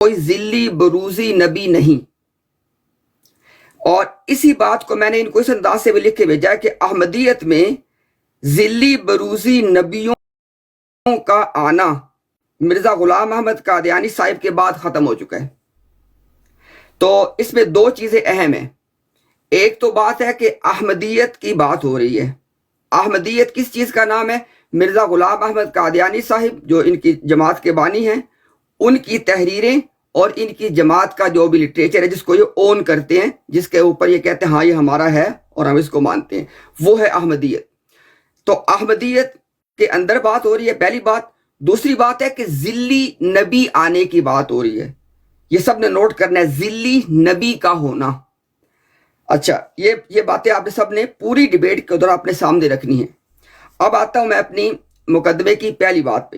کوئی ذلی بروزی نبی نہیں. اور اسی بات کو میں نے ان کو اس انداز سے بھی لکھ کے بھیجا ہے کہ احمدیت میں ذلی بروزی نبیوں کا آنا مرزا غلام احمد قادیانی صاحب کے بعد ختم ہو چکا ہے. تو اس میں دو چیزیں اہم ہیں. ایک تو بات ہے کہ احمدیت کی بات ہو رہی ہے. احمدیت کس چیز کا نام ہے؟ مرزا غلام احمد قادیانی صاحب جو ان کی جماعت کے بانی ہیں، ان کی تحریریں اور ان کی جماعت کا جو بھی لٹریچر ہے جس کو یہ اون کرتے ہیں، جس کے اوپر یہ کہتے ہیں ہاں یہ ہمارا ہے اور ہم اس کو مانتے ہیں، وہ ہے احمدیت. تو احمدیت کے اندر بات ہو رہی ہے، پہلی بات. دوسری بات ہے کہ ذلی نبی آنے کی بات ہو رہی ہے. یہ سب نے نوٹ کرنا ہے، ذلی نبی کا ہونا. اچھا، یہ باتیں آپ نے سب نے پوری ڈیبیٹ کے دوران اپنے سامنے رکھنی ہے. اب آتا ہوں میں اپنی مقدمے کی پہلی بات پہ.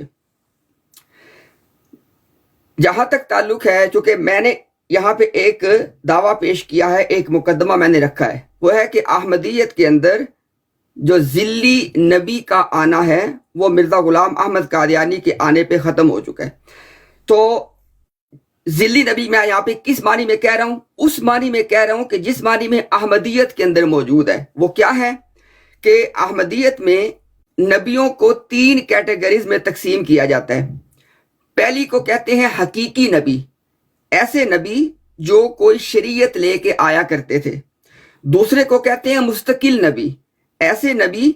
جہاں تک تعلق ہے، چونکہ میں نے یہاں پہ ایک دعویٰ پیش کیا ہے، ایک مقدمہ میں نے رکھا ہے، وہ ہے کہ احمدیت کے اندر جو ذلی نبی کا آنا ہے وہ مرزا غلام احمد قادیانی کے آنے پہ ختم ہو چکا ہے. تو ذلی نبی میں یہاں پہ کس معنی میں کہہ رہا ہوں؟ اس معنی میں کہہ رہا ہوں کہ جس معنی میں احمدیت کے اندر موجود ہے. وہ کیا ہے کہ احمدیت میں نبیوں کو 3 کیٹیگریز میں تقسیم کیا جاتا ہے. پہلی کو کہتے ہیں حقیقی نبی، ایسے نبی جو کوئی شریعت لے کے آیا کرتے تھے. دوسرے کو کہتے ہیں مستقل نبی، ایسے نبی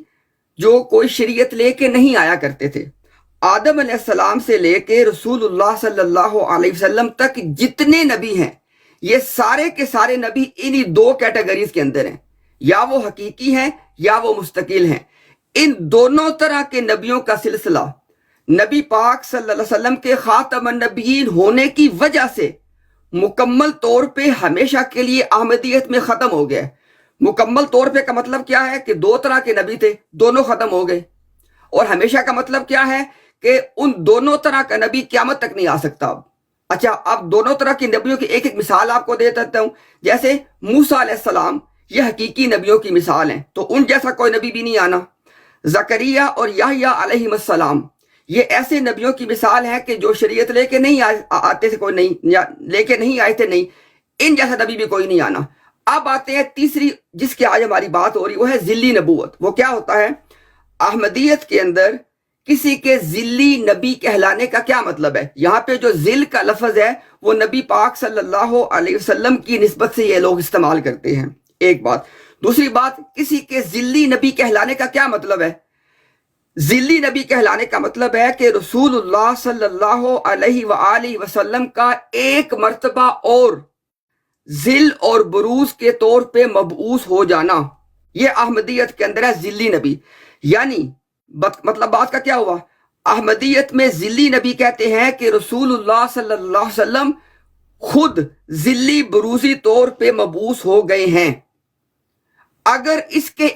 جو کوئی شریعت لے کے نہیں آیا کرتے تھے. آدم علیہ السلام سے لے کے رسول اللہ صلی اللہ علیہ وسلم تک جتنے نبی ہیں، یہ سارے کے سارے نبی انہی 2 کیٹیگریز کے اندر ہیں، یا وہ حقیقی ہیں یا وہ مستقل ہیں. ان دونوں طرح کے نبیوں کا سلسلہ نبی پاک صلی اللہ علیہ وسلم کے خاتم النبیین ہونے کی وجہ سے مکمل طور پہ ہمیشہ کے لیے احمدیت میں ختم ہو گیا. مکمل طور پہ کا مطلب کیا ہے کہ 2 طرح کے نبی تھے، دونوں ختم ہو گئے. اور ہمیشہ کا مطلب کیا ہے کہ ان دونوں طرح کا نبی قیامت تک نہیں آ سکتا. اچھا، اب دونوں طرح کی نبیوں کی ایک ایک مثال آپ کو دے دیتا ہوں. جیسے موسیٰ علیہ السلام، یہ حقیقی نبیوں کی مثال ہیں، تو ان جیسا کوئی نبی بھی نہیں آنا. زکریا اور یحییٰ علیہ السلام، یہ ایسے نبیوں کی مثال ہے کہ جو شریعت لے کے نہیں آتے تھے، کوئی نہیں، یا لے کے نہیں آئے تھے، نہیں، ان جیسا نبی بھی کوئی نہیں آنا. اب آتے ہیں تیسری جس کی آج ہماری بات ہو رہی، وہ ہے ذلی نبوت. وہ کیا ہوتا ہے؟ احمدیت کے اندر کسی کے ذلی نبی کہلانے کا کیا مطلب ہے؟ یہاں پہ جو ذل کا لفظ ہے وہ نبی پاک صلی اللہ علیہ وسلم کی نسبت سے یہ لوگ استعمال کرتے ہیں، ایک بات. دوسری بات، کسی کے ذلی نبی کہلانے کا کیا مطلب ہے؟ ذلی نبی کہلانے کا مطلب ہے کہ رسول اللہ صلی اللہ علیہ وآلہ وسلم کا ایک مرتبہ اور ذل اور بروز کے طور پہ مبعوث ہو جانا، یہ احمدیت کے اندر ہے ذلی نبی. یعنی مطلب بات کا کیا ہوا؟ احمدیت میں ذلی نبی کہتے ہیں کہ رسول اللہ صلی اللہ علیہ وسلم خود ذلی بروزی طور پہ مبعوث ہو گئے ہیں. اگر اس کے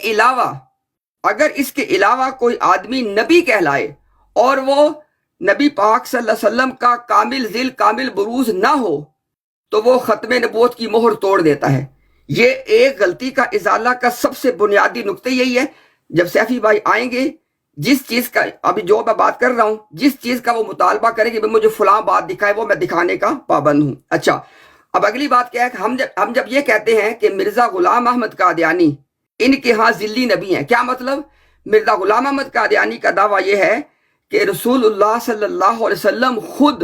علاوہ کوئی آدمی نبی کہلائے اور وہ نبی پاک صلی اللہ علیہ وسلم کا کامل ذل کامل بروز نہ ہو تو وہ ختم نبوت کی مہر توڑ دیتا ہے. یہ ایک غلطی کا ازالہ کا سب سے بنیادی نقطہ یہی ہے. جب سیفی بھائی آئیں گے، جس چیز کا ابھی جو میں بات کر رہا ہوں، جس چیز کا وہ مطالبہ کریں کہ مجھے فلاں بات دکھائے، وہ میں دکھانے کا پابند ہوں. اچھا، اب اگلی بات کیا ہے کہ ہم جب یہ کہتے ہیں کہ مرزا غلام احمد قادیانی ان کے ہاں ذلی نبی ہیں، کیا مطلب؟ مرزا غلام احمد قادیانی کا دعویٰ یہ ہے کہ رسول اللہ صلی اللہ علیہ وسلم خود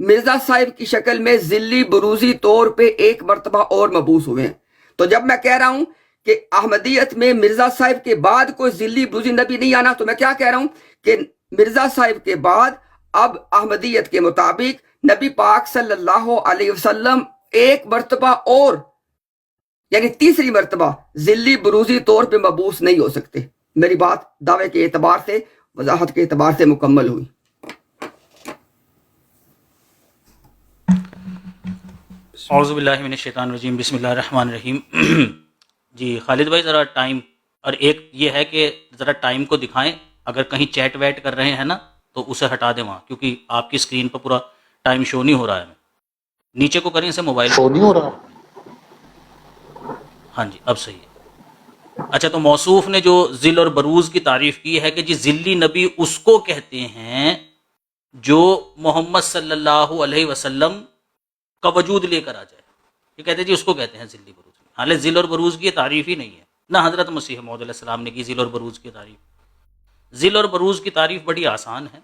مرزا صاحب کی شکل میں ذلی بروزی طور پہ ایک مرتبہ اور مبعوث ہوئے ہیں. تو جب میں کہہ رہا ہوں کہ احمدیت میں مرزا صاحب کے بعد کوئی ذلی بروزی نبی نہیں آنا، تو میں کیا کہہ رہا ہوں کہ مرزا صاحب کے بعد اب احمدیت کے مطابق نبی پاک صلی اللہ علیہ وسلم ایک مرتبہ اور، یعنی تیسری مرتبہ ذلی بروزی طور پہ مبعوث نہیں ہو سکتے. میری بات دعوے کے اعتبار سے، وضاحت کے اعتبار سے مکمل ہوئی. اعوذ باللہ من الشیطان الرجیم، بسم اللہ الرحمن الرحیم. جی خالد بھائی، ذرا ٹائم، اور ایک یہ ہے کہ ذرا ٹائم کو دکھائیں. اگر کہیں چیٹ ویٹ کر رہے ہیں نا تو اسے ہٹا دیں وہاں، کیونکہ آپ کی اسکرین پر پورا ٹائم شو نہیں ہو رہا ہے. نیچے کو کریں اسے، موبائل شو نہیں ہو رہا. ہاں جی، اب صحیح ہے. اچھا، تو موصوف نے جو ذل اور بروز کی تعریف کی ہے کہ جی ذلی نبی اس کو کہتے ہیں جو محمد صلی اللہ علیہ وسلم کا وجود لے کر آ جائے. یہ کہتے جی اس کو کہتے ہیں ذلی بروز. حالانکہ ذل اور بروز کی تعریف ہی نہیں ہے، نہ حضرت مسیح موعود علیہ السلام نے کی ذل اور بروز کی تعریف. ذل اور بروز کی تعریف بڑی آسان ہے،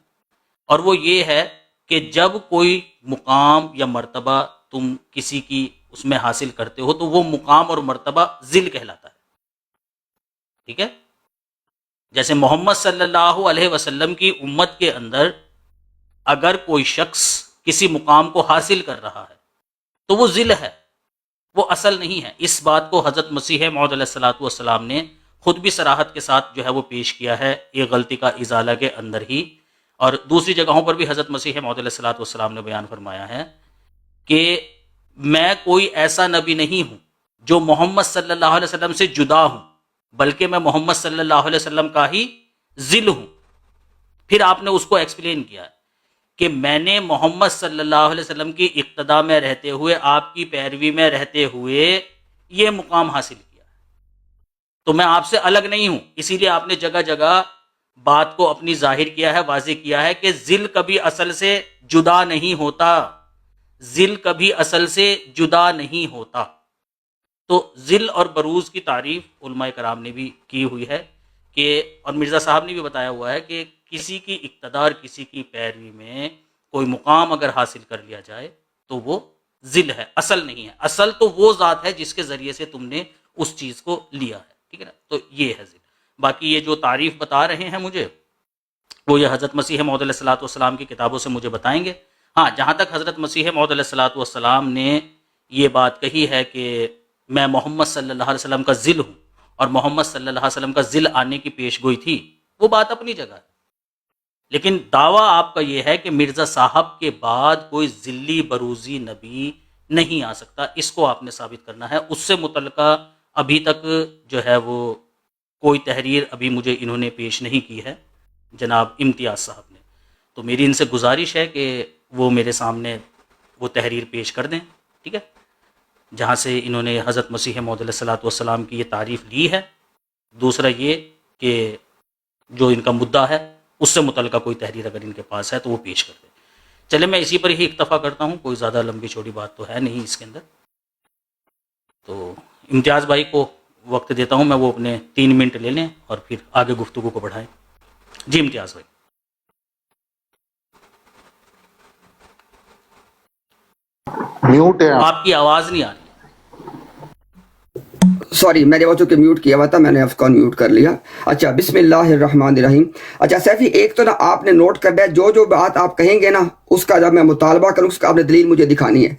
اور وہ یہ ہے کہ جب کوئی مقام یا مرتبہ تم کسی کی اس میں حاصل کرتے ہو تو وہ مقام اور مرتبہ ذل کہلاتا ہے. ٹھیک ہے؟ جیسے محمد صلی اللہ علیہ وسلم کی امت کے اندر اگر کوئی شخص کسی مقام کو حاصل کر رہا ہے تو وہ ذل ہے، وہ اصل نہیں ہے. اس بات کو حضرت مسیح موعود علیہ السلام نے خود بھی صراحت کے ساتھ جو ہے وہ پیش کیا ہے یہ غلطی کا ازالہ کے اندر ہی، اور دوسری جگہوں پر بھی حضرت مسیح موعود علیہ السلام نے بیان فرمایا ہے کہ میں کوئی ایسا نبی نہیں ہوں جو محمد صلی اللہ علیہ وسلم سے جدا ہوں، بلکہ میں محمد صلی اللہ علیہ وسلم کا ہی ذل ہوں. پھر آپ نے اس کو ایکسپلین کیا کہ میں نے محمد صلی اللہ علیہ وسلم کی اقتدا میں رہتے ہوئے، آپ کی پیروی میں رہتے ہوئے یہ مقام حاصل کیا، تو میں آپ سے الگ نہیں ہوں. اسی لیے آپ نے جگہ جگہ بات کو اپنی ظاہر کیا ہے، واضح کیا ہے کہ ذل کبھی اصل سے جدا نہیں ہوتا، ذل کبھی اصل سے جدا نہیں ہوتا. تو ذل اور بروز کی تعریف علماء کرام نے بھی کی ہوئی ہے کہ، اور مرزا صاحب نے بھی بتایا ہوا ہے کہ کسی کی اقتدار، کسی کی پیروی میں کوئی مقام اگر حاصل کر لیا جائے تو وہ ذل ہے، اصل نہیں ہے. اصل تو وہ ذات ہے جس کے ذریعے سے تم نے اس چیز کو لیا ہے. ٹھیک ہے نا؟ تو یہ ہے ذل. باقی یہ جو تعریف بتا رہے ہیں مجھے، وہ یہ حضرت مسیح موعود علیہ السلام کی کتابوں سے مجھے بتائیں گے. ہاں، جہاں تک حضرت مسیح موعود علیہ السلام نے یہ بات کہی ہے کہ میں محمد صلی اللہ علیہ وسلم کا ذل ہوں، اور محمد صلی اللہ علیہ وسلم کا ذل آنے کی پیش گوئی تھی، وہ بات اپنی جگہ ہے. لیکن دعویٰ آپ کا یہ ہے کہ مرزا صاحب کے بعد کوئی ذلی بروزی نبی نہیں آ سکتا. اس کو آپ نے ثابت کرنا ہے. اس سے متعلقہ ابھی تک جو ہے وہ کوئی تحریر ابھی مجھے انہوں نے پیش نہیں کی ہے جناب امتیاز صاحب نے. تو میری ان سے گزارش ہے کہ وہ میرے سامنے وہ تحریر پیش کر دیں. ٹھیک ہے؟ جہاں سے انہوں نے حضرت مسیح موعود علیہ السلام کی یہ تعریف لی ہے. دوسرا یہ کہ جو ان کا مدعا ہے اس سے متعلقہ کوئی تحریر اگر ان کے پاس ہے تو وہ پیش کر دیں. چلے میں اسی پر ہی اکتفا کرتا ہوں، کوئی زیادہ لمبی چوڑی بات تو ہے نہیں اس کے اندر. تو امتیاز بھائی کو وقت دیتا ہوں میں، وہ اپنے 3 منٹ لے لیں اور پھر آگے گفتگو کو بڑھائیں. جی امتیاز بھائی. میوٹ ہے آپ کی آواز نہیں آ رہی. سوری، میں نے وہ چونکہ میوٹ کیا ہوا تھا، میں نے اس کو میوٹ کر لیا. اچھا، بسم اللہ الرحمن الرحیم. اچھا سیفی، ایک تو نا آپ نے نوٹ کرنا ہے جو بات آپ کہیں گے نا اس کا جب میں مطالبہ کروں اس کا آپ نے دلیل مجھے دکھانی ہے.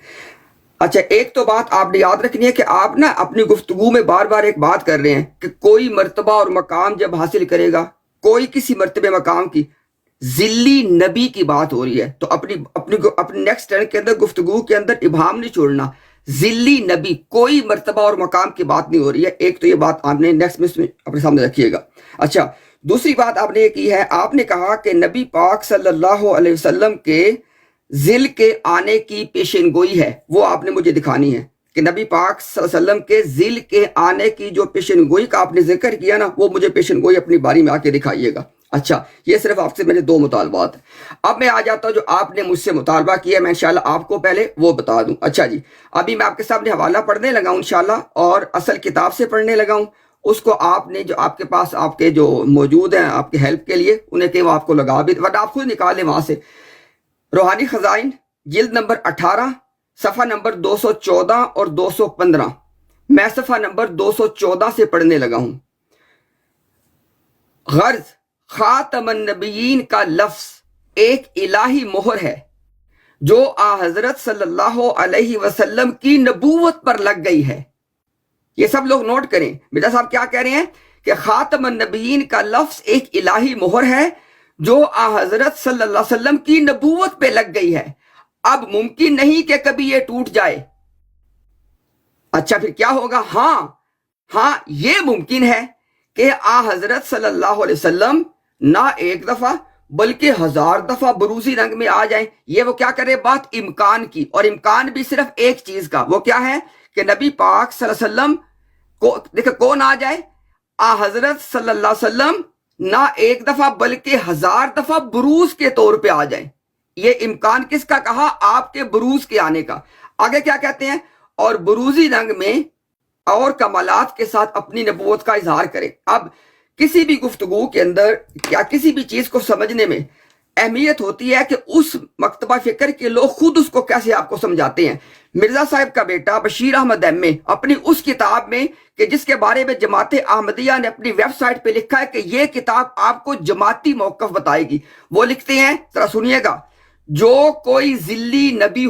اچھا، ایک تو بات آپ نے یاد رکھنی ہے کہ آپ نا اپنی گفتگو میں بار بار ایک بات کر رہے ہیں کہ کوئی مرتبہ اور مقام جب حاصل کرے گا، کوئی کسی مرتبے مقام کی ذلی نبی کی بات ہو رہی ہے، تو اپنی نیکسٹ ٹرن کے اندر گفتگو کے اندر ابہام نہیں چھوڑنا. ذلی نبی، کوئی مرتبہ اور مقام کی بات نہیں ہو رہی ہے. ایک تو یہ بات آپ نے نیکسٹ میں اپنے سامنے رکھیے گا. اچھا، دوسری بات آپ نے یہ کی ہے، آپ نے کہا کہ نبی پاک صلی اللہ علیہ وسلم کے ذل کے آنے کی پیشن گوئی ہے، وہ آپ نے مجھے دکھانی ہے کہ نبی پاک صلی اللہ علیہ وسلم کے ذل کے آنے کی جو پیشن گوئی کا آپ نے ذکر کیا نا، وہ مجھے پیشن گوئی اپنی باری میں آ کے دکھائیے گا. اچھا، یہ صرف آپ سے میرے 2 مطالبات ہیں. اب میں آ جاتا ہوں جو آپ نے مجھ سے مطالبہ کیا، میں انشاءاللہ آپ کو پہلے وہ بتا دوں. اچھا جی، ابھی میں آپ کے سامنے حوالہ پڑھنے لگا ہوں انشاءاللہ، اور اصل کتاب سے پڑھنے لگا ہوں. اس کو آپ نے جو آپ کے پاس آپ کے جو موجود ہیں آپ کے ہیلپ کے لیے، انہیں کہ وہ آپ کو لگا بھی، ورنہ آپ خود نکالیں وہاں سے. روحانی خزائن جلد نمبر 18 صفحہ نمبر 214 اور 215. میں صفحہ نمبر 214 سے پڑھنے لگا ہوں. غرض خاتم النبیین کا لفظ ایک الہی مہر ہے جو حضرت صلی اللہ علیہ وسلم کی نبوت پر لگ گئی ہے. یہ سب لوگ نوٹ کریں، مرزا صاحب کیا کہہ رہے ہیں کہ خاتم النبیین کا لفظ ایک الہی مہر ہے جو حضرت صلی اللہ علیہ وسلم کی نبوت پہ لگ گئی ہے. اب ممکن نہیں کہ کبھی یہ ٹوٹ جائے. اچھا پھر کیا ہوگا؟ ہاں یہ ممکن ہے کہ حضرت صلی اللہ علیہ وسلم نہ ایک دفعہ بلکہ 1000 دفعہ بروزی رنگ میں آ جائیں. یہ وہ کیا کرے بات امکان کی، اور امکان بھی صرف ایک چیز کا. وہ کیا ہے کہ نبی پاک صلی اللہ علیہ وسلم کو دیکھیں کون آ جائے، حضرت صلی اللہ علیہ وسلم نہ ایک دفعہ بلکہ 1000 دفعہ بروز کے طور پہ آ جائیں. یہ امکان کس کا کہا؟ آپ کے بروز کے آنے کا. آگے کیا کہتے ہیں؟ اور بروزی رنگ میں اور کمالات کے ساتھ اپنی نبوت کا اظہار کرے. اب کسی بھی گفتگو کے اندر یا کسی بھی چیز کو سمجھنے میں اہمیت ہوتی ہے کہ اس مکتبہ فکر کے لوگ خود اس کو کیسے آپ کو سمجھاتے ہیں. مرزا صاحب کا بیٹا بشیر احمد ایم اپنی اس کتاب میں کہ جس کے بارے میں جماعت احمدیہ نے اپنی ویب سائٹ پہ لکھا ہے کہ یہ کتاب آپ کو جماعتی موقف بتائے گی، وہ لکھتے ہیں، ذرا سنیے گا، جو کوئی ذلی نبی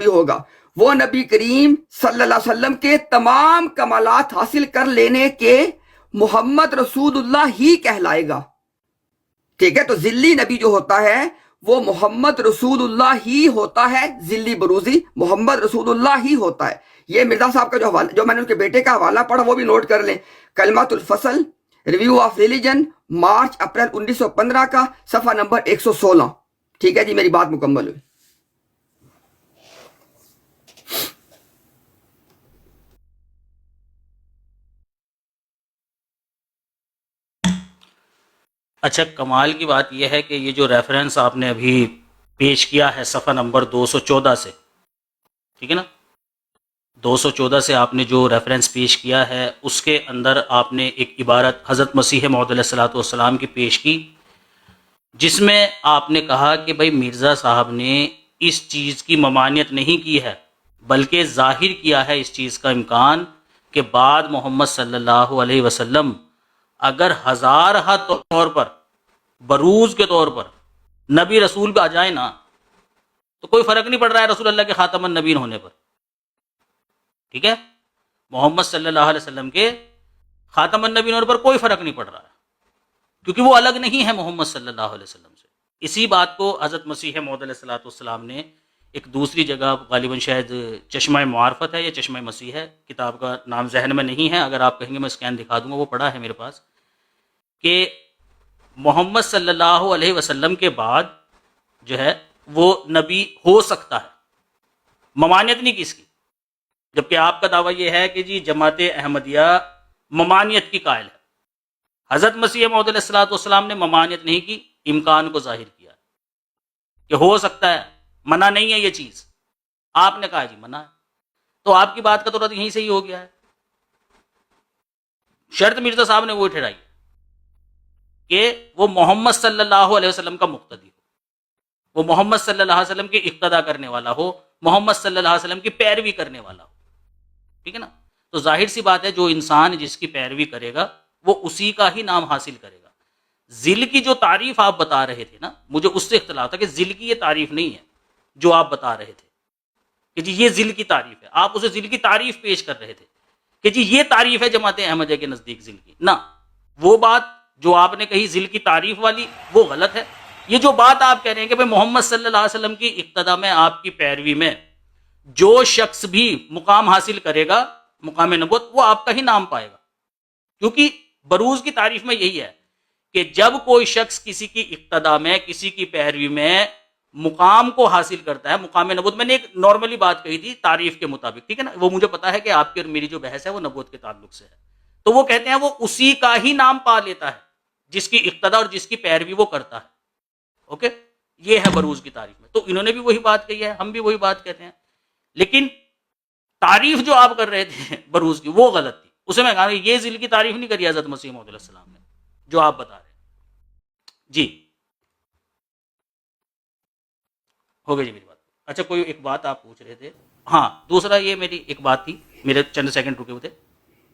ہوگا وہ نبی کریم صلی اللہ علیہ وسلم کے تمام کمالات حاصل کر لینے کے محمد رسول اللہ ہی کہلائے گا. ٹھیک ہے، تو ذلی نبی جو ہوتا ہے وہ محمد رسول اللہ ہی ہوتا ہے، ذلی بروزی محمد رسول اللہ ہی ہوتا ہے. یہ مرزا صاحب کا جو حوالہ، جو میں نے ان کے بیٹے کا حوالہ پڑھا وہ بھی نوٹ کر لیں. کلمات الفصل، review of religion, March April 1915 کا، صفحہ نمبر 116. ٹھیک ہے جی، میری بات مکمل ہوئی. اچھا، کمال کی بات یہ ہے کہ یہ جو ریفرنس آپ نے ابھی پیش کیا ہے صفحہ نمبر 214 سے، ٹھیک ہے نا، 214 سے آپ نے جو ریفرنس پیش کیا ہے اس کے اندر آپ نے ایک عبارت حضرت مسیح موعود علیہ الصلوۃ والسلام کی پیش کی، جس میں آپ نے کہا کہ بھائی مرزا صاحب نے اس چیز کی ممانعت نہیں کی ہے، بلکہ ظاہر کیا ہے اس چیز کا امکان کہ بعد محمد صلی اللہ علیہ وسلم اگر ہزارہ طور پر بروز کے طور پر نبی رسول پہ آ جائیں نا تو کوئی فرق نہیں پڑ رہا ہے رسول اللہ کے خاتم النبیین ہونے پر. ٹھیک ہے، محمد صلی اللہ علیہ وسلم کے خاتم النبیین ہونے پر کوئی فرق نہیں پڑ رہا ہے، کیونکہ وہ الگ نہیں ہے محمد صلی اللہ علیہ وسلم سے. اسی بات کو حضرت مسیح موعود علیہ الصلوۃ والسلام نے ایک دوسری جگہ، غالباً شاید چشمہ معارفت ہے یا چشمہ مسیح ہے، کتاب کا نام ذہن میں نہیں ہے، اگر آپ کہیں گے میں اسکین دکھا دوں گا، وہ پڑھا ہے میرے پاس، کہ محمد صلی اللہ علیہ وسلم کے بعد جو ہے وہ نبی ہو سکتا ہے، ممانعت نہیں کی اس کی. جبکہ آپ کا دعویٰ یہ ہے کہ جی جماعت احمدیہ ممانعت کی قائل ہے. حضرت مسیح موعود علیہ الصلوۃ والسلام نے ممانعت نہیں کی، امکان کو ظاہر کیا کہ ہو سکتا ہے، منع نہیں ہے یہ چیز. آپ نے کہا جی منع ہے، تو آپ کی بات کا تو رد یہیں سے ہی ہو گیا ہے. شرط مرزا صاحب نے وہ ٹھہرائی کہ وہ محمد صلی اللہ علیہ وسلم کا مقتدی ہو، وہ محمد صلی اللہ علیہ وسلم کے اقتدا کرنے والا ہو، محمد صلی اللہ علیہ وسلم کی پیروی کرنے والا ہو. ٹھیک ہے نا، تو ظاہر سی بات ہے جو انسان جس کی پیروی کرے گا وہ اسی کا ہی نام حاصل کرے گا. ذل کی جو تعریف آپ بتا رہے تھے نا، مجھے اس سے اختلاف تھا کہ ذل کی یہ تعریف نہیں ہے جو آپ بتا رہے تھے کہ جی یہ ذل کی تعریف ہے. آپ اسے ذل کی تعریف پیش کر رہے تھے کہ جی یہ تعریف ہے جماعت احمدیہ کے نزدیک ذل کی. نہ، وہ بات جو آپ نے کہی ذل کی تعریف والی وہ غلط ہے. یہ جو بات آپ کہہ رہے ہیں کہ بھئی محمد صلی اللہ علیہ وسلم کی اقتدا میں، آپ کی پیروی میں جو شخص بھی مقام حاصل کرے گا، مقام نبوت، وہ آپ کا ہی نام پائے گا. کیونکہ بروز کی تعریف میں یہی ہے کہ جب کوئی شخص کسی کی اقتدا میں، کسی کی پیروی میں مقام کو حاصل کرتا ہے، مقام نبوت. میں نے ایک نارملی بات کہی تھی تعریف کے مطابق، ٹھیک ہے نا، وہ مجھے پتا ہے کہ آپ کی اور میری جو بحث ہے وہ نبوت کے تعلق سے ہے. تو وہ کہتے ہیں وہ اسی کا ہی نام پا لیتا ہے جس کی اقتدا اور جس کی پیروی وہ کرتا ہے. اوکے، یہ ہے بروز کی تعریف میں. تو انہوں نے بھی وہی بات کہی ہے، ہم بھی وہی بات کہتے ہیں. لیکن تعریف جو آپ کر رہے تھے بروز کی وہ غلط تھی. اسے میں کہا یہ ذل کی تعریف نہیں کری حضرت مسیح موعود علیہ السلام نے جو آپ بتا رہے ہیں. جی ہو گئی جی میری بات. اچھا، کوئی ایک بات آپ پوچھ رہے تھے. ہاں، دوسرا یہ میری ایک بات تھی، میرے چند سیکنڈ رکے ہوئے تھے،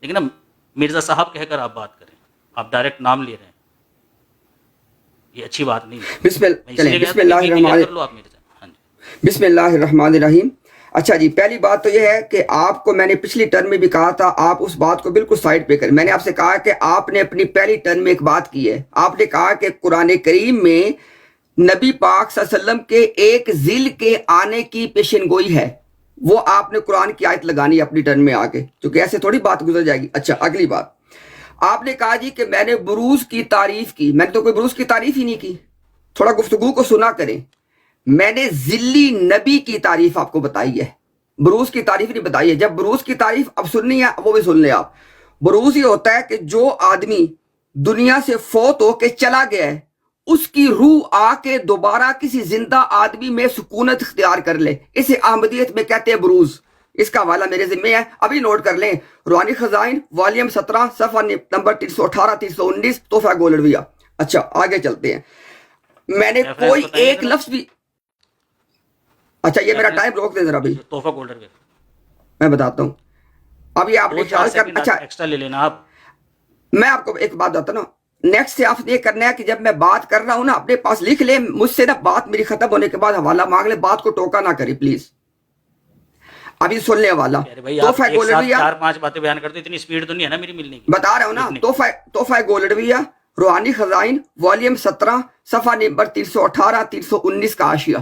لیکن نا مرزا صاحب کہہ کر آپ بات کریں، آپ ڈائریکٹ نام لے رہے ہیں، یہ اچھی بات نہیں ہے. بسم اللہ الرحمن الرحیم. اچھا جی، پہلی بات تو یہ ہے کہ آپ کو میں نے پچھلی ٹرم میں بھی کہا تھا، آپ اس بات کو بالکل سائڈ پہ کریں. میں نے آپ سے کہا کہ آپ نے اپنی پہلی ٹرم میں ایک بات کی ہے. آپ نے کہا کہ قرآن کریم میں نبی پاک صلی اللہ علیہ وسلم کے ایک ذل کے آنے کی پیشن گوئی ہے. وہ آپ نے قرآن کی آیت لگانی ہے اپنی ٹرم میں آگے، کیونکہ ایسے تھوڑی بات گزر جائے گی. اچھا، اگلی بات آپ نے کہا جی کہ میں نے بروز کی تعریف کی. میں نے تو کوئی بروز کی تعریف ہی نہیں کی. تھوڑا گفتگو کو سنا کریں. میں نے ذلی نبی کی تعریف آپ کو بتائی ہے، بروز کی تعریف نہیں بتائی ہے. جب بروز کی تعریف اب سننی ہے وہ بھی سن لیں آپ. بروز یہ ہوتا ہے کہ جو آدمی دنیا سے فوت ہو کے چلا گیا ہے اس کی روح آ کے دوبارہ کسی زندہ آدمی میں سکونت اختیار کر لے، اسے احمدیت میں کہتے ہیں بروز۔ اس کا حوالہ میرے ذمہ ہے، ابھی نوٹ کر لیں، روحانی خزائن والیوم 17 صفحہ نمبر 318 319 تحفہ گولڈویہ۔ اچھا آگے چلتے ہیں، میں نے کوئی ایک لفظ بھی، اچھا یہ میرا ٹائم روک دیں ذرا بھی، تحفہ گولڈر میں بتاتا ہوں۔ اب یہ آپ نے خیال کر، اچھا ایکسٹرا لے لینا آپ۔ میں آپ کو ایک بات بتاتا نا، نیکسٹ سے آپ نے یہ کرنا ہے کہ جب میں بات کر رہا ہوں نا اپنے پاس لکھ لیں، مجھ سے نا بات میری ختم ہونے کے بعد حوالہ مانگ لیں، بات کو ٹوکا نہ کریں پلیز۔ ابھی سن لیں حوالہ، تحفہ گولڈویہ، 4-5 باتیں بیان کرتے، اتنی سپیڈ تو نہیں ہے نا میری ملنے کی، بتا رہا ہوں نا، تحفہ گولڈویہ روحانی خزائن والیوم 17 صفحہ نمبر 318 319 کا حاشیہ،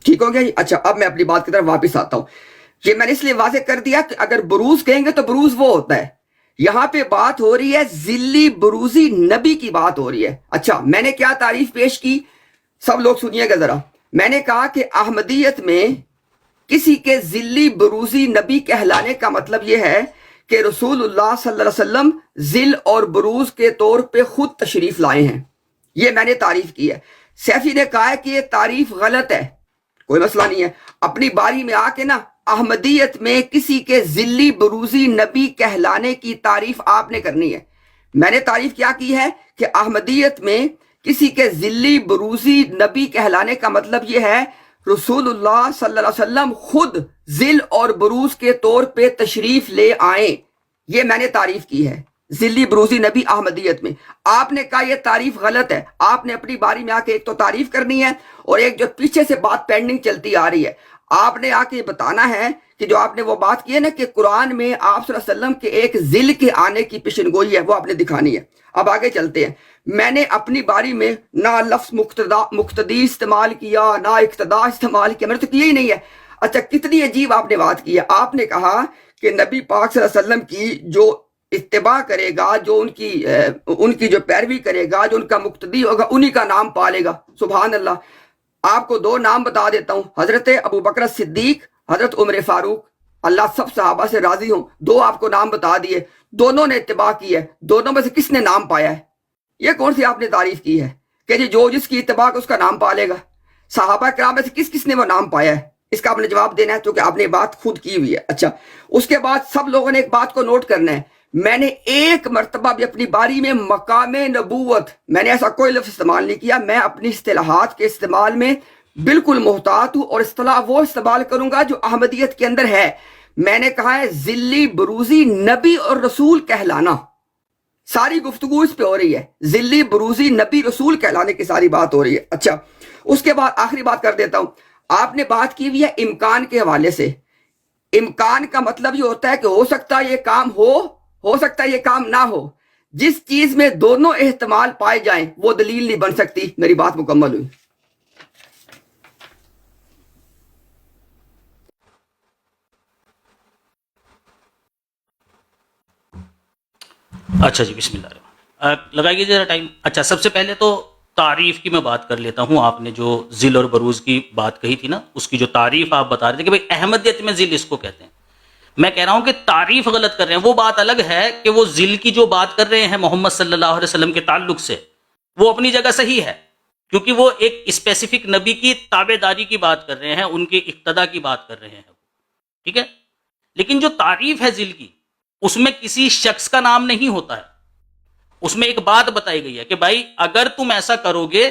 ٹھیک ہو گیا جی؟ اچھا اب میں اپنی بات کی طرف واپس آتا ہوں۔ یہ میں نے اس لیے واضح کر دیا کہ اگر بروز کہیں گے تو بروز وہ ہوتا ہے، یہاں پہ بات ہو رہی ہے ذلی بروزی نبی کی بات ہو رہی ہے۔ اچھا میں نے کیا تعریف پیش کی، سب لوگ سنیے گا ذرا۔ میں نے کہا کہ احمدیت میں کسی کے ذلی بروزی نبی کہلانے کا مطلب یہ ہے کہ رسول اللہ صلی اللہ علیہ وسلم ذل اور بروز کے طور پہ خود تشریف لائے ہیں، یہ میں نے تعریف کی ہے۔ سیفی نے کہا ہے کہ یہ تعریف غلط ہے، کوئی مسئلہ نہیں ہے، اپنی باری میں آ کے نا احمدیت میں کسی کے ذلی بروزی نبی کہلانے کی تعریف آپ نے کرنی ہے۔ میں نے تعریف کیا کی ہے کہ احمدیت میں کسی کے ذلی بروزی نبی کہلانے کا مطلب یہ ہے رسول اللہ صلی اللہ علیہ وسلم خود ذل اور بروز کے طور پہ تشریف لے آئیں، یہ میں نے تعریف کی ہے ذلی بروزی نبی احمدیت میں۔ آپ نے کہا یہ تعریف غلط ہے، آپ نے اپنی باری میں آ کے ایک تو تعریف کرنی ہے اور ایک جو پیچھے سے بات پینڈنگ چلتی آ رہی ہے، آپ نے آ کے بتانا ہے کہ جو آپ نے وہ بات کی ہے نا کہ قرآن میں آپ صلی اللہ علیہ وسلم کے ایک ذل کے آنے کی پیشن گوئی ہے، وہ آپ نے دکھانی ہے۔ اب آگے چلتے ہیں، میں نے اپنی باری میں نہ لفظ مقتدی استعمال کیا نہ اقتدا استعمال کیا، میں نے تو کیا ہی نہیں ہے۔ اچھا کتنی عجیب آپ نے بات کی ہے، آپ نے کہا کہ نبی پاک صلی اللہ علیہ وسلم کی جو اتباع کرے گا، جو ان کی جو پیروی کرے گا، جو ان کا مقتدی ہوگا، انہی کا نام پالے گا۔ سبحان اللہ۔ آپ کو 2 نام بتا دیتا ہوں، حضرت ابو بکر صدیق، حضرت عمر فاروق، اللہ سب صحابہ سے راضی ہوں، 2 آپ کو نام بتا دیے، دونوں نے اتباع کی ہے، دونوں میں سے کس نے نام پایا ہے؟ یہ کون سی آپ نے تعریف کی ہے کہ جی جو جس کی اتباع اس کا نام پالے گا؟ صحابہ کرام میں سے کس کس نے وہ نام پایا ہے؟ اس کا آپ نے جواب دینا ہے کیونکہ آپ نے بات خود کی ہوئی ہے۔ اچھا اس کے بعد سب لوگوں نے ایک بات کو نوٹ کرنا ہے، میں نے ایک مرتبہ بھی اپنی باری میں مقام نبوت، میں نے ایسا کوئی لفظ استعمال نہیں کیا، میں اپنی اصطلاحات کے استعمال میں بالکل محتاط ہوں اور اصطلاح وہ استعمال کروں گا جو احمدیت کے اندر ہے۔ میں نے کہا ہے ذلی بروزی نبی اور رسول کہلانا، ساری گفتگو اس پہ ہو رہی ہے، ذلی بروزی نبی رسول کہلانے کی ساری بات ہو رہی ہے۔ اچھا اس کے بعد آخری بات کر دیتا ہوں، آپ نے بات کی ہوئی ہے امکان کے حوالے سے۔ امکان کا مطلب یہ ہوتا ہے کہ ہو سکتا ہے یہ کام ہو سکتا ہے یہ کام نہ ہو، جس چیز میں دونوں احتمال پائے جائیں وہ دلیل نہیں بن سکتی۔ میری بات مکمل ہوئی۔ اچھا جی، بسم اللہ الرحمن، لگائیے ذرا ٹائم۔ اچھا سب سے پہلے تو تعریف کی میں بات کر لیتا ہوں۔ آپ نے جو ذل اور بروز کی بات کہی تھی نا، اس کی جو تعریف آپ بتا رہے تھے کہ بھئی احمدیت میں ذل اس کو کہتے ہیں، میں کہہ رہا ہوں کہ تعریف غلط کر رہے ہیں۔ وہ بات الگ ہے کہ وہ ذل کی جو بات کر رہے ہیں محمد صلی اللہ علیہ وسلم کے تعلق سے، وہ اپنی جگہ صحیح ہے، کیونکہ وہ ایک اسپیسیفک نبی کی تابع داری کی بات کر رہے ہیں، ان کے اقتدا کی بات کر رہے ہیں، ٹھیک ہے۔ لیکن جو تعریف ہے ذل کی، اس میں کسی شخص کا نام نہیں ہوتا ہے، اس میں ایک بات بتائی گئی ہے کہ بھائی اگر تم ایسا کرو گے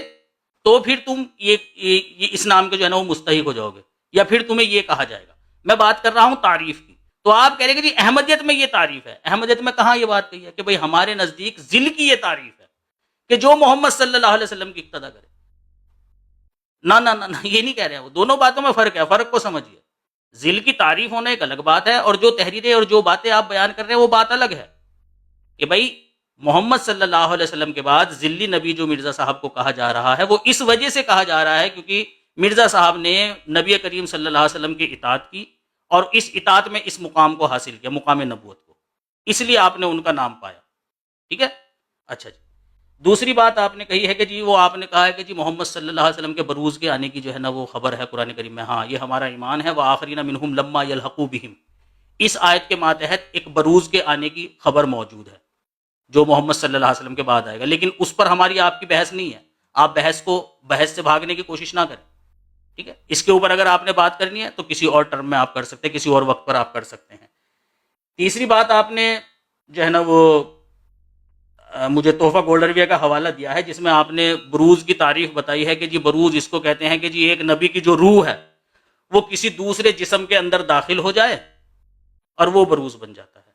تو پھر تم یہ اس نام کے جو ہے نا وہ مستحق ہو جاؤ گے، یا پھر تمہیں یہ کہا جائے گا۔ میں بات کر رہا ہوں تعریف کی، تو آپ کہہ رہے کہ جی احمدیت میں یہ تعریف ہے۔ احمدیت میں کہاں یہ بات کہی ہے کہ بھئی ہمارے نزدیک ذل کی یہ تعریف ہے کہ جو محمد صلی اللہ علیہ وسلم کی اقتدا کرے؟ نہ نہ نہ، یہ نہیں کہہ رہے ہیں وہ، دونوں باتوں میں فرق ہے، فرق کو سمجھیے۔ ذل کی تعریف ہونا ایک الگ بات ہے، اور جو تحریریں اور جو باتیں آپ بیان کر رہے ہیں وہ بات الگ ہے کہ بھئی محمد صلی اللہ علیہ وسلم کے بعد ذلی نبی جو مرزا صاحب کو کہا جا رہا ہے، وہ اس وجہ سے کہا جا رہا ہے کیونکہ مرزا صاحب نے نبی کریم صلی اللہ علیہ وسلم کی اطاعت کی اور اس اطاعت میں اس مقام کو حاصل کیا، مقام نبوت کو، اس لیے آپ نے ان کا نام پایا، ٹھیک ہے۔ اچھا جی، دوسری بات آپ نے کہی ہے کہ جی وہ آپ نے کہا ہے کہ جی محمد صلی اللہ علیہ وسلم کے بروز کے آنے کی جو ہے نا وہ خبر ہے قرآن کریم میں۔ ہاں یہ ہمارا ایمان ہے، وآخرین منہم لما یلحقوا بہم، اس آیت کے ماتحت ایک بروز کے آنے کی خبر موجود ہے۔ جو محمد صلی اللہ علیہ وسلم کے بعد آئے گا، لیکن اس پر ہماری آپ کی بحث نہیں ہے. آپ بحث سے بھاگنے کی کوشش نہ کریں. ٹھیک ہے، اس کے اوپر اگر آپ نے بات کرنی ہے تو کسی اور ٹرم میں آپ کر سکتے ہیں، کسی اور وقت پر آپ کر سکتے ہیں. تیسری بات آپ نے جو ہے نا وہ مجھے تحفہ گولڈ رویہ کا حوالہ دیا ہے، جس میں آپ نے بروز کی تعریف بتائی ہے کہ جی بروز اس کو کہتے ہیں کہ جی ایک نبی کی جو روح ہے وہ کسی دوسرے جسم کے اندر داخل ہو جائے اور وہ بروز بن جاتا ہے.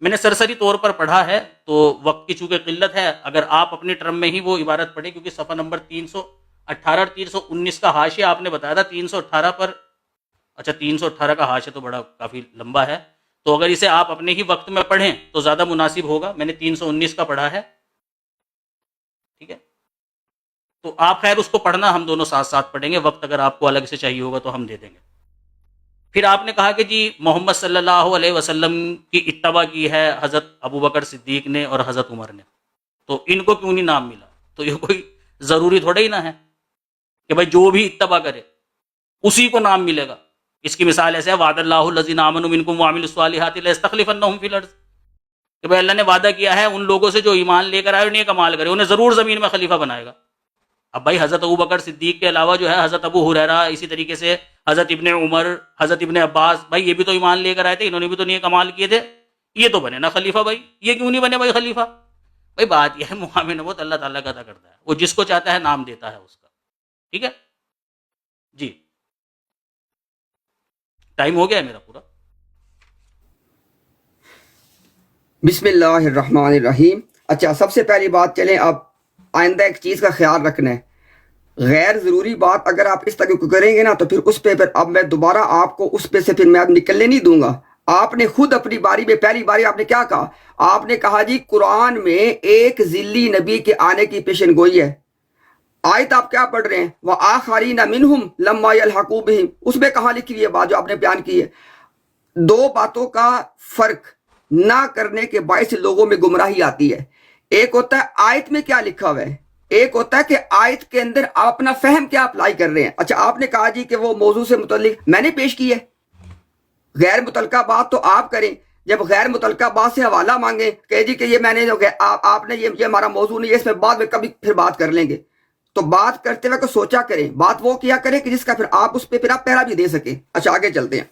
میں نے سرسری طور پر پڑھا ہے، تو وقت کی چونکہ قلت ہے، اگر آپ اپنی ٹرم میں ہی وہ عبارت پڑھیں، کیونکہ صفحہ نمبر 318 اور 319 کا حاشیہ آپ نے بتایا تھا 318 پر. اچھا 318 کا حاشیہ تو بڑا کافی لمبا ہے، تو اگر اسے آپ اپنے ہی وقت میں پڑھیں تو زیادہ مناسب ہوگا. میں نے 319 کا پڑھا ہے. ٹھیک ہے، تو آپ خیر اس کو پڑھنا، ہم دونوں ساتھ ساتھ پڑھیں گے. وقت اگر آپ کو الگ سے چاہیے ہوگا تو ہم دے دیں گے. پھر آپ نے کہا کہ جی محمد صلی اللہ علیہ وسلم کی اتباع کی ہے حضرت ابوبکر صدیق نے اور حضرت عمر نے، تو ان کو کیوں نہیں نام ملا؟ تو یہ کوئی ضروری تھوڑا ہی نہ ہے کہ بھائی جو بھی اتباع کرے اسی کو نام ملے گا. اس کی مثال ایسے ہے، وعد اللہ الذین آمنوا منکم وعملوا الصالحات لیستخلفنہم فی الارض، کہ بھائی اللہ نے وعدہ کیا ہے ان لوگوں سے جو ایمان لے کر آئے اور نیک اعمال کرے، انہیں ضرور زمین میں خلیفہ بنائے گا. اب بھائی حضرت ابوبکر صدیق کے علاوہ جو ہے حضرت ابو ہریرہ، اسی طریقے سے حضرت ابن عمر، حضرت ابن عباس، بھائی یہ بھی تو ایمان لے کر آئے تھے، انہوں نے بھی تو نیک اعمال کیے تھے، یہ تو بنے نا خلیفہ. بھائی یہ کیوں نہیں بنے بھائی خلیفہ؟ بھائی بات یہ ہے، مقام نبوت اللہ تعالیٰ کا ادا کرتا ہے، وہ جس کو چاہتا ہے نام دیتا ہے اس کا. ٹھیک ہے جی، ٹائم ہو گیا ہے میرا پورا. بسم اللہ الرحمن الرحیم. اچھا سب سے پہلی بات، چلیں اب آئندہ ایک چیز کا خیال رکھنا ہے، غیر ضروری بات اگر آپ اس طرح کریں گے نا تو پھر اس پہ اب میں دوبارہ آپ کو اس پہ سے پھر میں اب نکلنے نہیں دوں گا. آپ نے خود اپنی باری میں پہلی باری آپ نے کیا کہا؟ آپ نے کہا جی قرآن میں ایک ذلی نبی کے آنے کی پیشن گوئی ہے. آیت آپ کیا پڑھ رہے ہیں؟ وَآخَرِينَ مِنْهُمْ لَمَّا يَلْحَقُوا بِهِمْ، اس میں کہاں لکھی ہوئی ہے بات جو آپ نے بیان کی ہے؟ دو باتوں کا فرق نہ کرنے کے باعث لوگوں میں گمراہی آتی ہے. ایک ہوتا ہے آیت میں کیا لکھا ہوا ہے، ایک ہوتا ہے کہ آیت کے اندر آپ اپنا فہم کیا اپلائی کر رہے ہیں. اچھا آپ نے کہا جی کہ وہ موضوع سے متعلق میں نے پیش کی ہے، غیر متعلقہ بات تو آپ کریں. جب غیر متعلقہ بات سے حوالہ مانگیں کہ جی کہ یہ میں نے آپ نے یہ ہمارا موضوع نہیں ہے، اس میں بعد میں کبھی پھر بات کر لیں گے، تو بات کرتے وقت سوچا کریں، بات وہ کیا کریں کہ جس کا پھر آپ اس پہ پھر آپ پہرا بھی دے سکیں. اچھا آگے چلتے ہیں.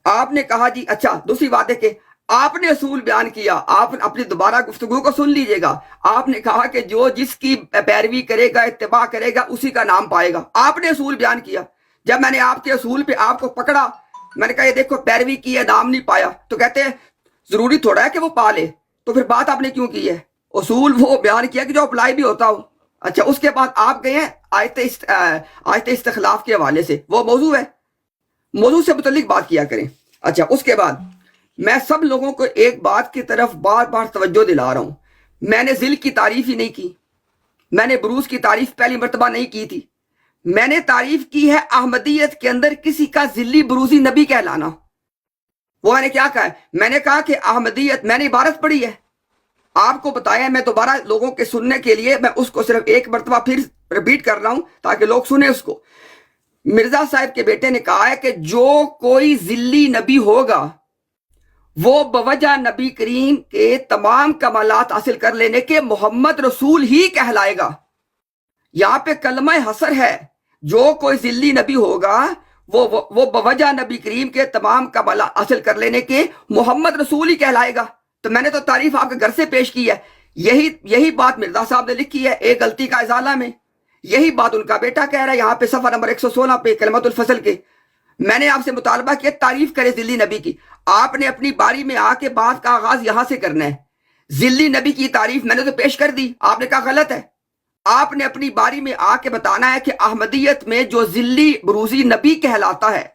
آپ نے کہا جی، اچھا دوسری بات ہے کہ آپ نے اصول بیان کیا، آپ اپنی دوبارہ گفتگو کو سن لیجئے گا. آپ نے کہا کہ جو جس کی پیروی کرے گا، اتباع کرے گا، اسی کا نام پائے گا. آپ نے اصول بیان کیا. جب میں نے آپ کے اصول پہ آپ کو پکڑا، میں نے کہا یہ دیکھو پیروی کی ہے، نام نہیں پایا، تو کہتے ہیں ضروری تھوڑا ہے کہ وہ پا لے. تو پھر بات آپ نے کیوں کی ہے؟ اصول وہ بیان کیا کہ جو اپلائی بھی ہوتا ہو. اچھا اس کے بعد آپ گئے ہیں آیت استخلاف کے حوالے سے، وہ موضوع ہے، موضوع سے متعلق بات کیا کریں. اچھا اس کے بعد میں سب لوگوں کو ایک بات کی طرف بار بار توجہ دلا رہا ہوں، میں نے ذل کی تعریف ہی نہیں کی، میں نے بروز کی تعریف پہلی مرتبہ نہیں کی تھی. میں نے تعریف کی ہے احمدیت کے اندر کسی کا ذلی بروزی نبی کہلانا. وہ میں نے کیا کہا ہے؟ میں نے کہا کہ احمدیت، میں نے عبارت پڑھی ہے، آپ کو بتایا، میں دوبارہ لوگوں کے سننے کے لیے میں اس کو صرف ایک مرتبہ پھر ریپیٹ کر رہا ہوں تاکہ لوگ سنیں اس کو. مرزا صاحب کے بیٹے نے کہا ہے کہ جو کوئی ذلی نبی ہوگا وہ بوجہ نبی کریم کے تمام کمالات حاصل کر لینے کے محمد رسول ہی کہلائے گا. یہاں پہ کلمہ حصر ہے، جو کوئی ذلی نبی ہوگا وہ بوجہ نبی کریم کے تمام کمالات حاصل کر لینے کے محمد رسول ہی کہلائے گا. تو میں نے تو تعریف آپ کے گھر سے پیش کی ہے. یہی بات مرزا صاحب نے لکھی ہے ایک غلطی کا ازالہ میں، یہی بات ان کا بیٹا کہہ رہا ہے یہاں پہ صفحہ نمبر 116 پہ کلمۃ الفصل کے. میں نے آپ سے مطالبہ کیا تعریف کرے ذلی نبی کی، آپ نے اپنی باری میں آ کے بات کا آغاز یہاں سے کرنا ہے. ذلی نبی کی تعریف میں نے تو پیش کر دی، آپ نے کہا غلط ہے. آپ نے اپنی باری میں آ کے بتانا ہے کہ احمدیت میں جو ذلی بروزی نبی کہلاتا ہے،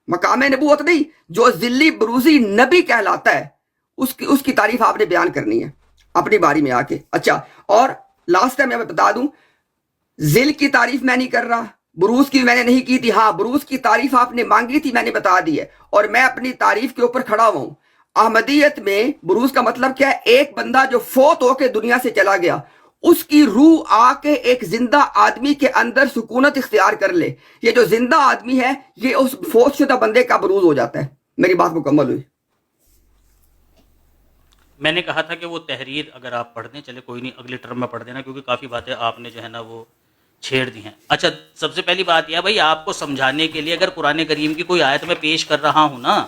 مقام نبوت نہیں، جو ذلی بروزی نبی کہلاتا ہے اس کی تعریف آپ نے بیان کرنی ہے اپنی باری میں آ کے. اچھا اور لاسٹ ٹائم میں بتا دوں، ذل کی تعریف میں نہیں کر رہا، بروز کی میں نے نہیں کی تھی. ہاں بروز کی تعریف آپ نے مانگی تھی، میں نے بتا دی ہے، اور میں اپنی تعریف کے اوپر کھڑا ہوا ہوں. احمدیت میں بروز کا مطلب کیا ہے؟ ایک بندہ جو فوت ہو کے دنیا سے چلا گیا، اس کی روح آ کے ایک زندہ آدمی کے اندر سکونت اختیار کر لے. یہ جو زندہ آدمی ہے یہ اس فوت شدہ بندے کا بروز ہو جاتا ہے. میری بات مکمل ہوئی. میں نے کہا تھا کہ وہ تحریر اگر آپ پڑھ دیں، چلے کوئی نہیں، اگلے ٹرم میں پڑھ دینا، کیونکہ کافی باتیں آپ نے جو ہے نا وہ چھیڑ دی ہیں. اچھا، سب سے پہلی بات یہ ہے بھائی، آپ کو سمجھانے کے لیے اگر قرآن کریم کی کوئی آیت میں پیش کر رہا ہوں نا،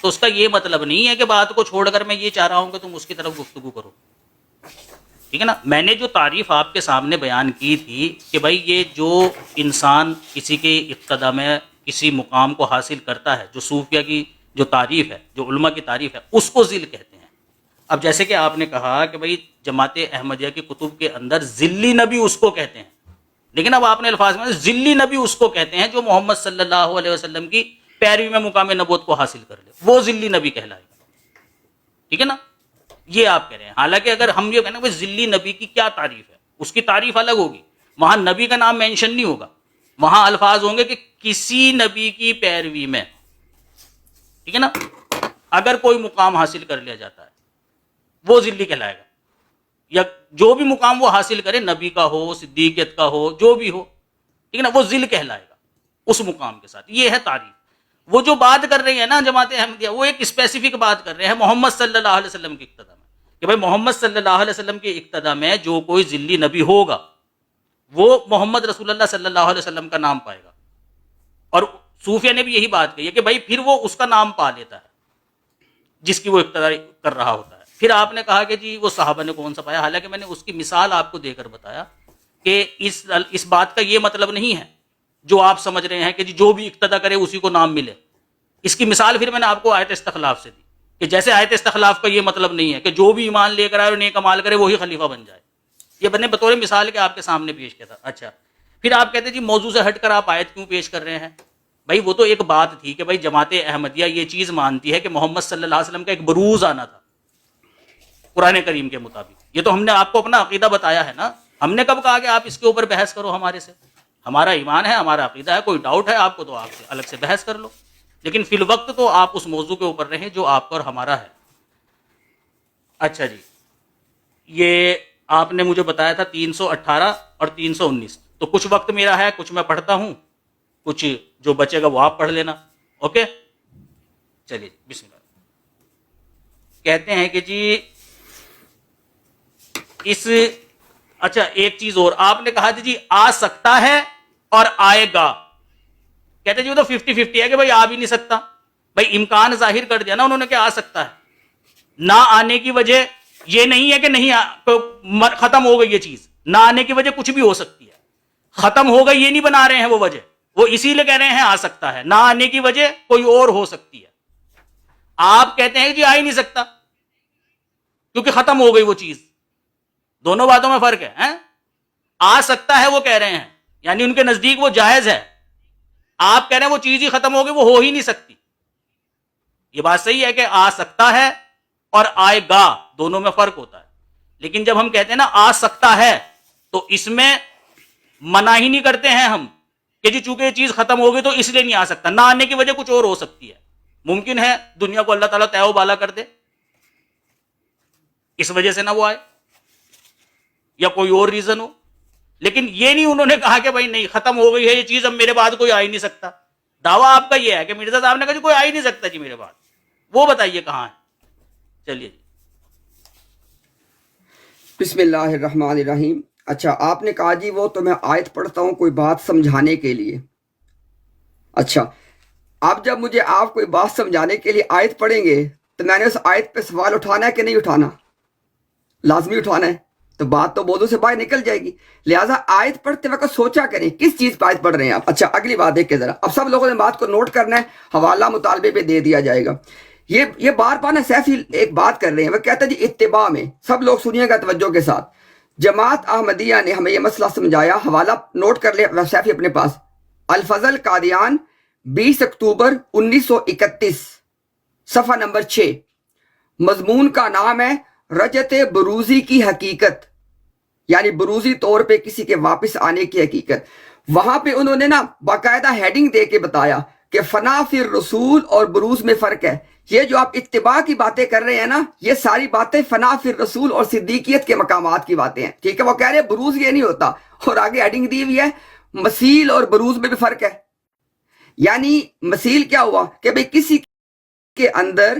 تو اس کا یہ مطلب نہیں ہے کہ بات کو چھوڑ کر میں یہ چاہ رہا ہوں کہ تم اس کی طرف گفتگو کرو. ٹھیک ہے نا. میں نے جو تعریف آپ کے سامنے بیان کی تھی کہ بھائی یہ جو انسان کسی کے اقتدا میں کسی مقام کو حاصل کرتا ہے، جو صوفیہ کی جو تعریف ہے، جو علماء کی تعریف ہے، اس کو ذل کہتے ہیں. اب جیسے کہ آپ نے کہا کہ بھائی جماعت احمدیہ کی کتب کے اندر ذلی نبی اس کو کہتے ہیں، لیکن اب آپ نے الفاظ میں ذلی نبی اس کو کہتے ہیں جو محمد صلی اللہ علیہ وسلم کی پیروی میں مقام نبوت کو حاصل کر لے، وہ ذلی نبی کہلائے گا. ٹھیک ہے نا. یہ آپ کہہ رہے ہیں. حالانکہ اگر ہم یہ کہنا کہ ذلی نبی کی کیا تعریف ہے، اس کی تعریف الگ ہوگی، وہاں نبی کا نام مینشن نہیں ہوگا، وہاں الفاظ ہوں گے کہ کسی نبی کی پیروی میں. ٹھیک ہے نا. اگر کوئی مقام حاصل کر لیا جاتا ہے وہ ذلی کہلائے گا، یا جو بھی مقام وہ حاصل کرے، نبی کا ہو، صدیقیت کا ہو، جو بھی ہو، ٹھیک ہے نا، وہ ذل کہلائے گا اس مقام کے ساتھ. یہ ہے تعریف. وہ جو بات کر رہی ہے نا جماعت احمدیہ، وہ ایک اسپیسیفک بات کر رہے ہیں محمد صلی اللہ علیہ وسلم کی اقتدا میں، کہ بھائی محمد صلی اللہ علیہ وسلم کی اقتدا میں جو کوئی ذلی نبی ہوگا وہ محمد رسول اللہ صلی اللہ علیہ وسلم کا نام پائے گا. اور صوفیہ نے بھی یہی بات کہی ہے کہ بھائی پھر وہ اس کا نام پا لیتا ہے جس کی وہ اقتدا کر رہا ہوتا ہے. پھر آپ نے کہا کہ جی وہ صحابہ نے کون سا پایا، حالانکہ میں نے اس کی مثال آپ کو دے کر بتایا کہ اس بات کا یہ مطلب نہیں ہے جو آپ سمجھ رہے ہیں کہ جی جو بھی اقتدا کرے اسی کو نام ملے. اس کی مثال پھر میں نے آپ کو آیت استخلاف سے دی کہ جیسے آیت استخلاف کا یہ مطلب نہیں ہے کہ جو بھی ایمان لے کر آئے اور نیک عمال کرے وہی خلیفہ بن جائے. یہ میں نے بطور مثال کے آپ کے سامنے پیش کیا تھا. اچھا، پھر آپ کہتے ہیں جی موضوع سے ہٹ کر آپ آیت کیوں پیش کر رہے ہیں؟ بھائی وہ تو ایک بات تھی کہ بھائی جماعت احمدیہ یہ چیز مانتی ہے کہ محمد صلی اللہ علیہ وسلم کا ایک بروز آنا تھا قرآن کریم کے مطابق. یہ تو ہم نے آپ کو اپنا عقیدہ بتایا ہے نا. ہم نے کب کہا کہ آپ اس کے اوپر بحث کرو ہمارے سے؟ ہمارا ایمان ہے، ہمارا عقیدہ ہے، کوئی ڈاؤٹ ہے آپ کو تو آپ سے الگ سے بحث کر لو، لیکن فی الوقت تو آپ اس موضوع کے اوپر رہیں جو آپ کا اور ہمارا ہے. اچھا جی، یہ آپ نے مجھے بتایا تھا 318 اور 319، تو کچھ وقت میرا ہے، کچھ میں پڑھتا ہوں، کچھ جو بچے گا وہ آپ پڑھ لینا. اوکے چلیے بسم اللہ. کہتے ہیں کہ جی اچھا ایک چیز اور آپ نے کہا جی آ سکتا ہے اور آئے گا. کہتے جی وہ تو 50-50 ہے کہ بھائی آ بھی نہیں سکتا. بھائی امکان ظاہر کر دیا نا انہوں نے کہ آ سکتا ہے. نہ آنے کی وجہ یہ نہیں ہے کہ نہیں ختم ہو گئی یہ چیز، نہ آنے کی وجہ کچھ بھی ہو سکتی ہے. ختم ہو گئی یہ نہیں بنا رہے ہیں وہ وجہ، وہ اسی لیے کہہ رہے ہیں آ سکتا ہے. نہ آنے کی وجہ کوئی اور ہو سکتی ہے. آپ کہتے ہیں جی آ ہی نہیں سکتا کیونکہ ختم ہو گئی وہ چیز. دونوں باتوں میں فرق ہے. آ سکتا ہے وہ کہہ رہے ہیں یعنی ان کے نزدیک وہ جائز ہے. آپ کہہ رہے ہیں وہ چیز ہی ختم ہو گئی، وہ ہو ہی نہیں سکتی. یہ بات صحیح ہے کہ آ سکتا ہے اور آئے گا دونوں میں فرق ہوتا ہے. لیکن جب ہم کہتے ہیں نا آ سکتا ہے تو اس میں منع ہی نہیں کرتے ہیں ہم کہ جی چونکہ یہ چیز ختم ہو گئی تو اس لیے نہیں آ سکتا. نہ آنے کی وجہ کچھ اور ہو سکتی ہے. ممکن ہے دنیا کو اللہ تعالیٰ تیو بالا کر دے، اس وجہ سے نہ وہ آئے، یا کوئی اور ریزن ہو. لیکن یہ نہیں انہوں نے کہا کہ بھائی نہیں ختم ہو گئی ہے یہ چیز، اب میرے بعد کوئی آ ہی نہیں سکتا. دعویٰ آپ کا یہ ہے کہ مرزا صاحب نے کہا جی کوئی آ ہی نہیں سکتا جی میرے بعد. وہ بتائیے کہاں ہے. چلیے جی بسم اللہ الرحمن الرحیم. اچھا آپ نے کہا جی وہ تو میں آیت پڑھتا ہوں کوئی بات سمجھانے کے لیے. اچھا اب جب مجھے آپ کوئی بات سمجھانے کے لیے آیت پڑھیں گے تو میں نے اس آیت پہ سوال اٹھانا ہے کہ نہیں اٹھانا؟ لازمی اٹھانا ہے. تو بات تو موضوع سے باہر نکل جائے گی. لہٰذا آیت پڑھتے وقت سوچا کریں کس چیز پہ آیت پڑھ رہے ہیں آپ. اچھا اگلی بات دیکھ کے ذرا، اب سب لوگوں نے بات کو نوٹ کرنا ہے، حوالہ مطالبے پہ دے دیا جائے گا. یہ بار بار نا سیفی ایک بات کر رہے ہیں، وہ کہتا ہے جی اتباع میں. سب لوگ سنیے گا توجہ کے ساتھ. جماعت احمدیہ نے ہمیں یہ مسئلہ سمجھایا، حوالہ نوٹ کر لے سیفی اپنے پاس. الفضل قادیان 20 اکتوبر 1931 صفحہ نمبر 6. مضمون کا نام ہے رجت بروزی کی حقیقت، یعنی بروزی طور پہ کسی کے واپس آنے کی حقیقت. وہاں پہ انہوں نے نا باقاعدہ ہیڈنگ دے کے بتایا کہ فنا فی الرسول اور بروز میں فرق ہے. یہ جو آپ اتباع کی باتیں کر رہے ہیں نا، یہ ساری باتیں فنا فی الرسول اور صدیقیت کے مقامات کی باتیں ہیں. ٹھیک ہے، وہ کہہ رہے ہیں بروز یہ نہیں ہوتا، اور آگے ہیڈنگ دی ہوئی ہے مسیل اور بروز میں بھی فرق ہے. یعنی مسیل کیا ہوا کہ بھئی کسی کے اندر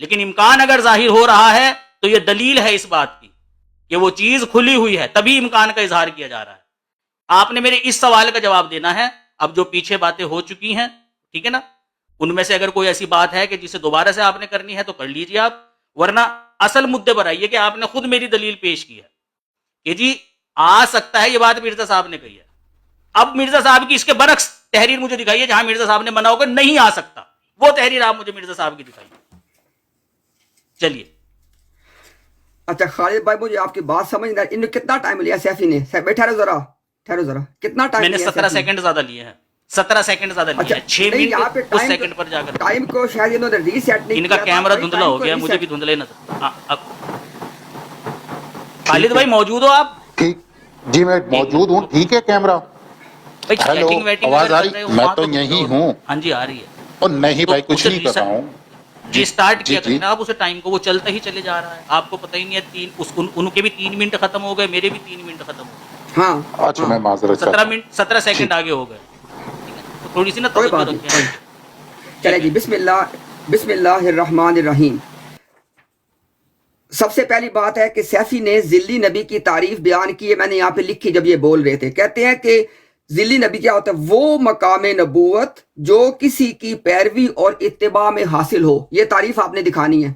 لیکن امکان اگر ظاہر ہو رہا ہے تو یہ دلیل ہے اس بات کی کہ وہ چیز کھلی ہوئی ہے، تبھی امکان کا اظہار کیا جا رہا ہے. آپ نے میرے اس سوال کا جواب دینا ہے. اب جو پیچھے باتیں ہو چکی ہیں، ٹھیک ہے نا، ان میں سے اگر کوئی ایسی بات ہے کہ جسے دوبارہ سے آپ نے کرنی ہے تو کر لیجیے آپ، ورنہ اصل مدے پر آئیے کہ آپ نے خود میری دلیل پیش کی ہے کہ جی آ سکتا ہے، یہ بات مرزا صاحب نے کہی ہے. اب مرزا صاحب کی اس کے برعکس تحریر مجھے دکھائیے جہاں مرزا صاحب نے منع ہوگا نہیں آ سکتا، وہ تحریر آپ مجھے مرزا صاحب کی دکھائیے. چلیے. اچھا خالد بھائی مجھے آپ کی بات سمجھ نہیں آئی، انہوں نے کتنا ٹائم لیا سیفی نے؟ بھائی ٹھہرو ذرا کتنا ٹائم میں نے لیا 17 سیفی؟ سیکنڈ زیادہ لیے ہیں، 17 سیکنڈ زیادہ لیے ہیں، 6 نہیں یہاں پہ منٹ اس سیکنڈ پر جا کر ٹائم کو شاید انہوں نے ریسیٹ نہیں ان کیا کا تھا. کیمرہ بھائی دھندلا ٹائم ہو کو گیا، مجھے reset- بھی دھندلے نظر. اب خالد بھائی موجود ہو آپ؟ ٹھیک جی میں موجود ہوں. ٹھیک ہے کیمرہ. بھائی ہیلو چیٹنگ ویٹنگ آواز اگر آ کر رہی؟ رہے ہو میں وہاں تو یہی تو ہوں. ہاں جی آ رہی ہے. اور نہیں تو بھائی کچھ اسے نہیں کر رہا ہوں. ری اسٹارٹ کیا جی کرنا آپ اسے، ٹائم کو وہ چلتا ہی چلے جا رہا ہے، آپ کو پتہ ہی نہیں ہے. ان کے بھی 3 منٹ ختم ہو گئے، میرے بھی 3 منٹ ختم ہو گئے. ہاں اچھا میں معذرت 17 چاہتا ہوں. منٹ 17 جی سیکنڈ آگے ہو گئے. ٹھیک ہے، تو تھوڑی سی نا کوئی توجہ بات رکھیں. نہیں. جی چلے جی بسم اللہ الرحمن الرحیم. سب سے پہلی بات ہے کہ سیفی نے ذلی نبی کی تعریف بیان کی ہے، میں نے یہاں پہ لکھی جب یہ بول رہے تھے. کہتے ہیں کہ ذلی نبی کیا ہوتا ہے؟ وہ مقام نبوت جو کسی کی پیروی اور اتباع میں حاصل ہو. یہ تعریف آپ نے دکھانی ہے،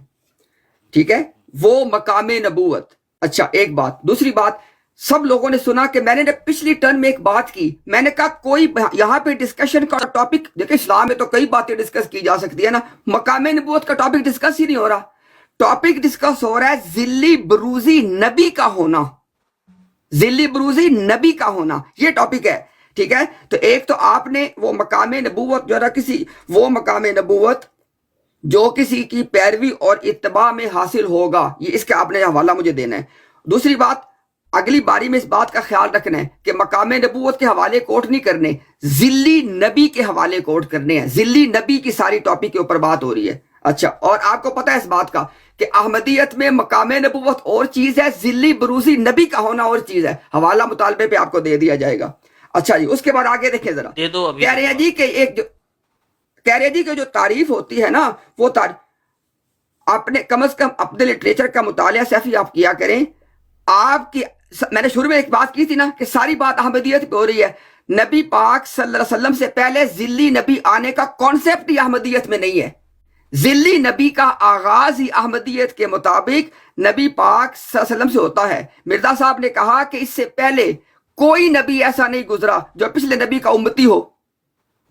ٹھیک ہے؟ وہ مقام نبوت. اچھا ایک بات. دوسری بات، سب لوگوں نے سنا کہ میں نے پچھلی ٹرن میں ایک بات کی، میں نے کہا کوئی یہاں پہ ڈسکشن کا ٹاپک دیکھیں، اسلام میں تو کئی باتیں ڈسکس کی جا سکتی ہے نا، مقام نبوت کا ٹاپک ڈسکس ہی نہیں ہو رہا. ٹاپک ڈسکس ہو رہا ہے ذلی بروزی نبی کا ہونا، ذلی بروزی نبی کا ہونا، یہ ٹاپک ہے. ٹھیک ہے، تو ایک تو آپ نے وہ مقام نبوت جو ہے وہ مقام نبوت جو کسی کی پیروی اور اتباع میں حاصل ہوگا، یہ اس کا آپ نے حوالہ مجھے دینا ہے. دوسری بات، اگلی باری میں اس بات کا خیال رکھنا ہے کہ مقام نبوت کے حوالے کوٹ نہیں کرنے، ذلی نبی کے حوالے کوٹ کرنے ہیں. ذلی نبی کی ساری ٹاپک کے اوپر بات ہو رہی ہے. اچھا، اور آپ کو پتہ ہے اس بات کا کہ احمدیت میں مقام نبوت اور چیز ہے، ذلی بروزی نبی کا ہونا اور چیز ہے. حوالہ مطالبے پہ آپ کو دے دیا جائے گا. اچھا جی، اس کے بعد آگے دیکھیں ذرا. دے دو ابھی. کہہ رہے ہیں جی کہ جو تعریف ہوتی ہے نا، وہ اپنے کم از کم اپنے لٹریچر کا مطالعہ سیفی آپ کیا کریں. آپ کی میں نے شروع میں ایک بات کی تھی نا کہ ساری بات احمدیت پہ ہو رہی ہے. نبی پاک صلی اللہ علیہ وسلم سے پہلے ذلی نبی آنے کا کانسیپٹ ہی احمدیت میں نہیں ہے. ذلی نبی کا آغاز ہی احمدیت کے مطابق نبی پاک صلی اللہ علیہ وسلم سے ہوتا ہے. مرزا صاحب نے کہا کہ اس سے پہلے کوئی نبی ایسا نہیں گزرا جو پچھلے نبی کا امتی ہو.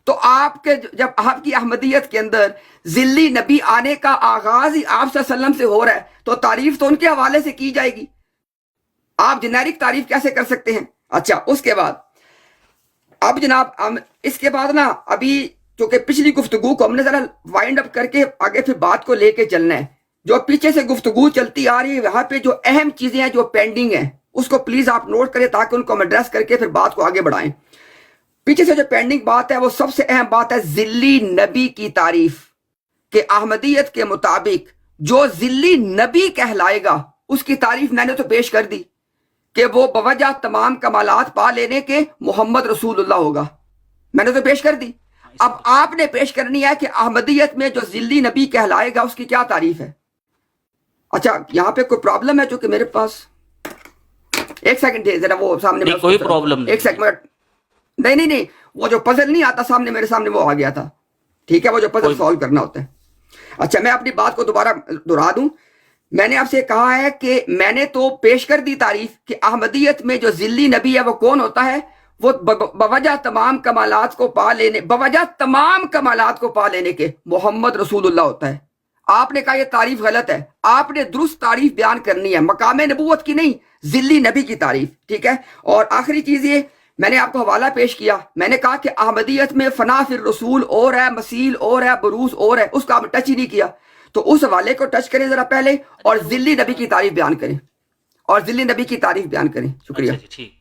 تو آپ کے جب آپ کی احمدیت کے اندر ذلی نبی آنے کا آغاز ہی آپ صلی اللہ علیہ وسلم سے ہو رہا ہے تو تعریف تو ان کے حوالے سے کی جائے گی. آپ جنیرک تعریف کیسے کر سکتے ہیں؟ اچھا، اس کے بعد اب جناب اس کے بعد نا ابھی چونکہ پچھلی گفتگو کو ہم نے ذرا وائنڈ اپ کر کے آگے پھر بات کو لے کے چلنا ہے. جو پیچھے سے گفتگو چلتی آ رہی ہے وہاں پہ جو اہم چیزیں ہیں جو پینڈنگ ہیں اس کو پلیز آپ نوٹ کریں تاکہ ان کو ہم ایڈریس کر کے پھر بات کو آگے بڑھائیں. پیچھے سے جو پینڈنگ بات ہے وہ سب سے اہم بات ہے ذلی نبی کی تعریف. کہ احمدیت کے مطابق جو ذلی نبی کہلائے گا اس کی تعریف میں نے تو پیش کر دی کہ وہ بوجہ تمام کمالات پا لینے کے محمد رسول اللہ ہوگا، میں نے تو پیش کر دی. اب آپ نے پیش کرنی ہے کہ احمدیت میں جو ذلی نبی کہلائے گا اس کی کیا تعریف ہے. اچھا، یہاں پہ کوئی پرابلم ہے جو کہ میرے پاس ایک سیکنڈ ذرا وہ سامنے کوئی پرابلم نہیں. ایک سیکنڈ. نہیں وہ جو پزل نہیں آتا سامنے میرے سامنے وہ آ گیا تھا. ٹھیک ہے، وہ جو پزل سالو کرنا ہوتا ہے. اچھا، میں اپنی بات کو دوبارہ دہرا دوں. میں نے آپ سے کہا ہے کہ میں نے تو پیش کر دی تعریف کہ احمدیت میں جو ذلی نبی ہے وہ کون ہوتا ہے؟ وہ بوجہ تمام کمالات کو پا لینے کے محمد رسول اللہ ہوتا ہے. آپ نے کہا یہ تعریف غلط ہے، آپ نے درست تعریف بیان کرنی ہے، مقام نبوت کی نہیں، ذلی نبی کی تعریف. ٹھیک ہے، اور آخری چیز یہ میں نے آپ کو حوالہ پیش کیا، میں نے کہا کہ احمدیت میں فنا فی الرسول اور ہے، مسیل اور ہے، بروز اور ہے، اس کا ہم ٹچ ہی نہیں کیا. تو اس حوالے کو ٹچ کریں ذرا پہلے اور ذلی نبی کی تعریف بیان کریں، شکریہ. ٹھیک.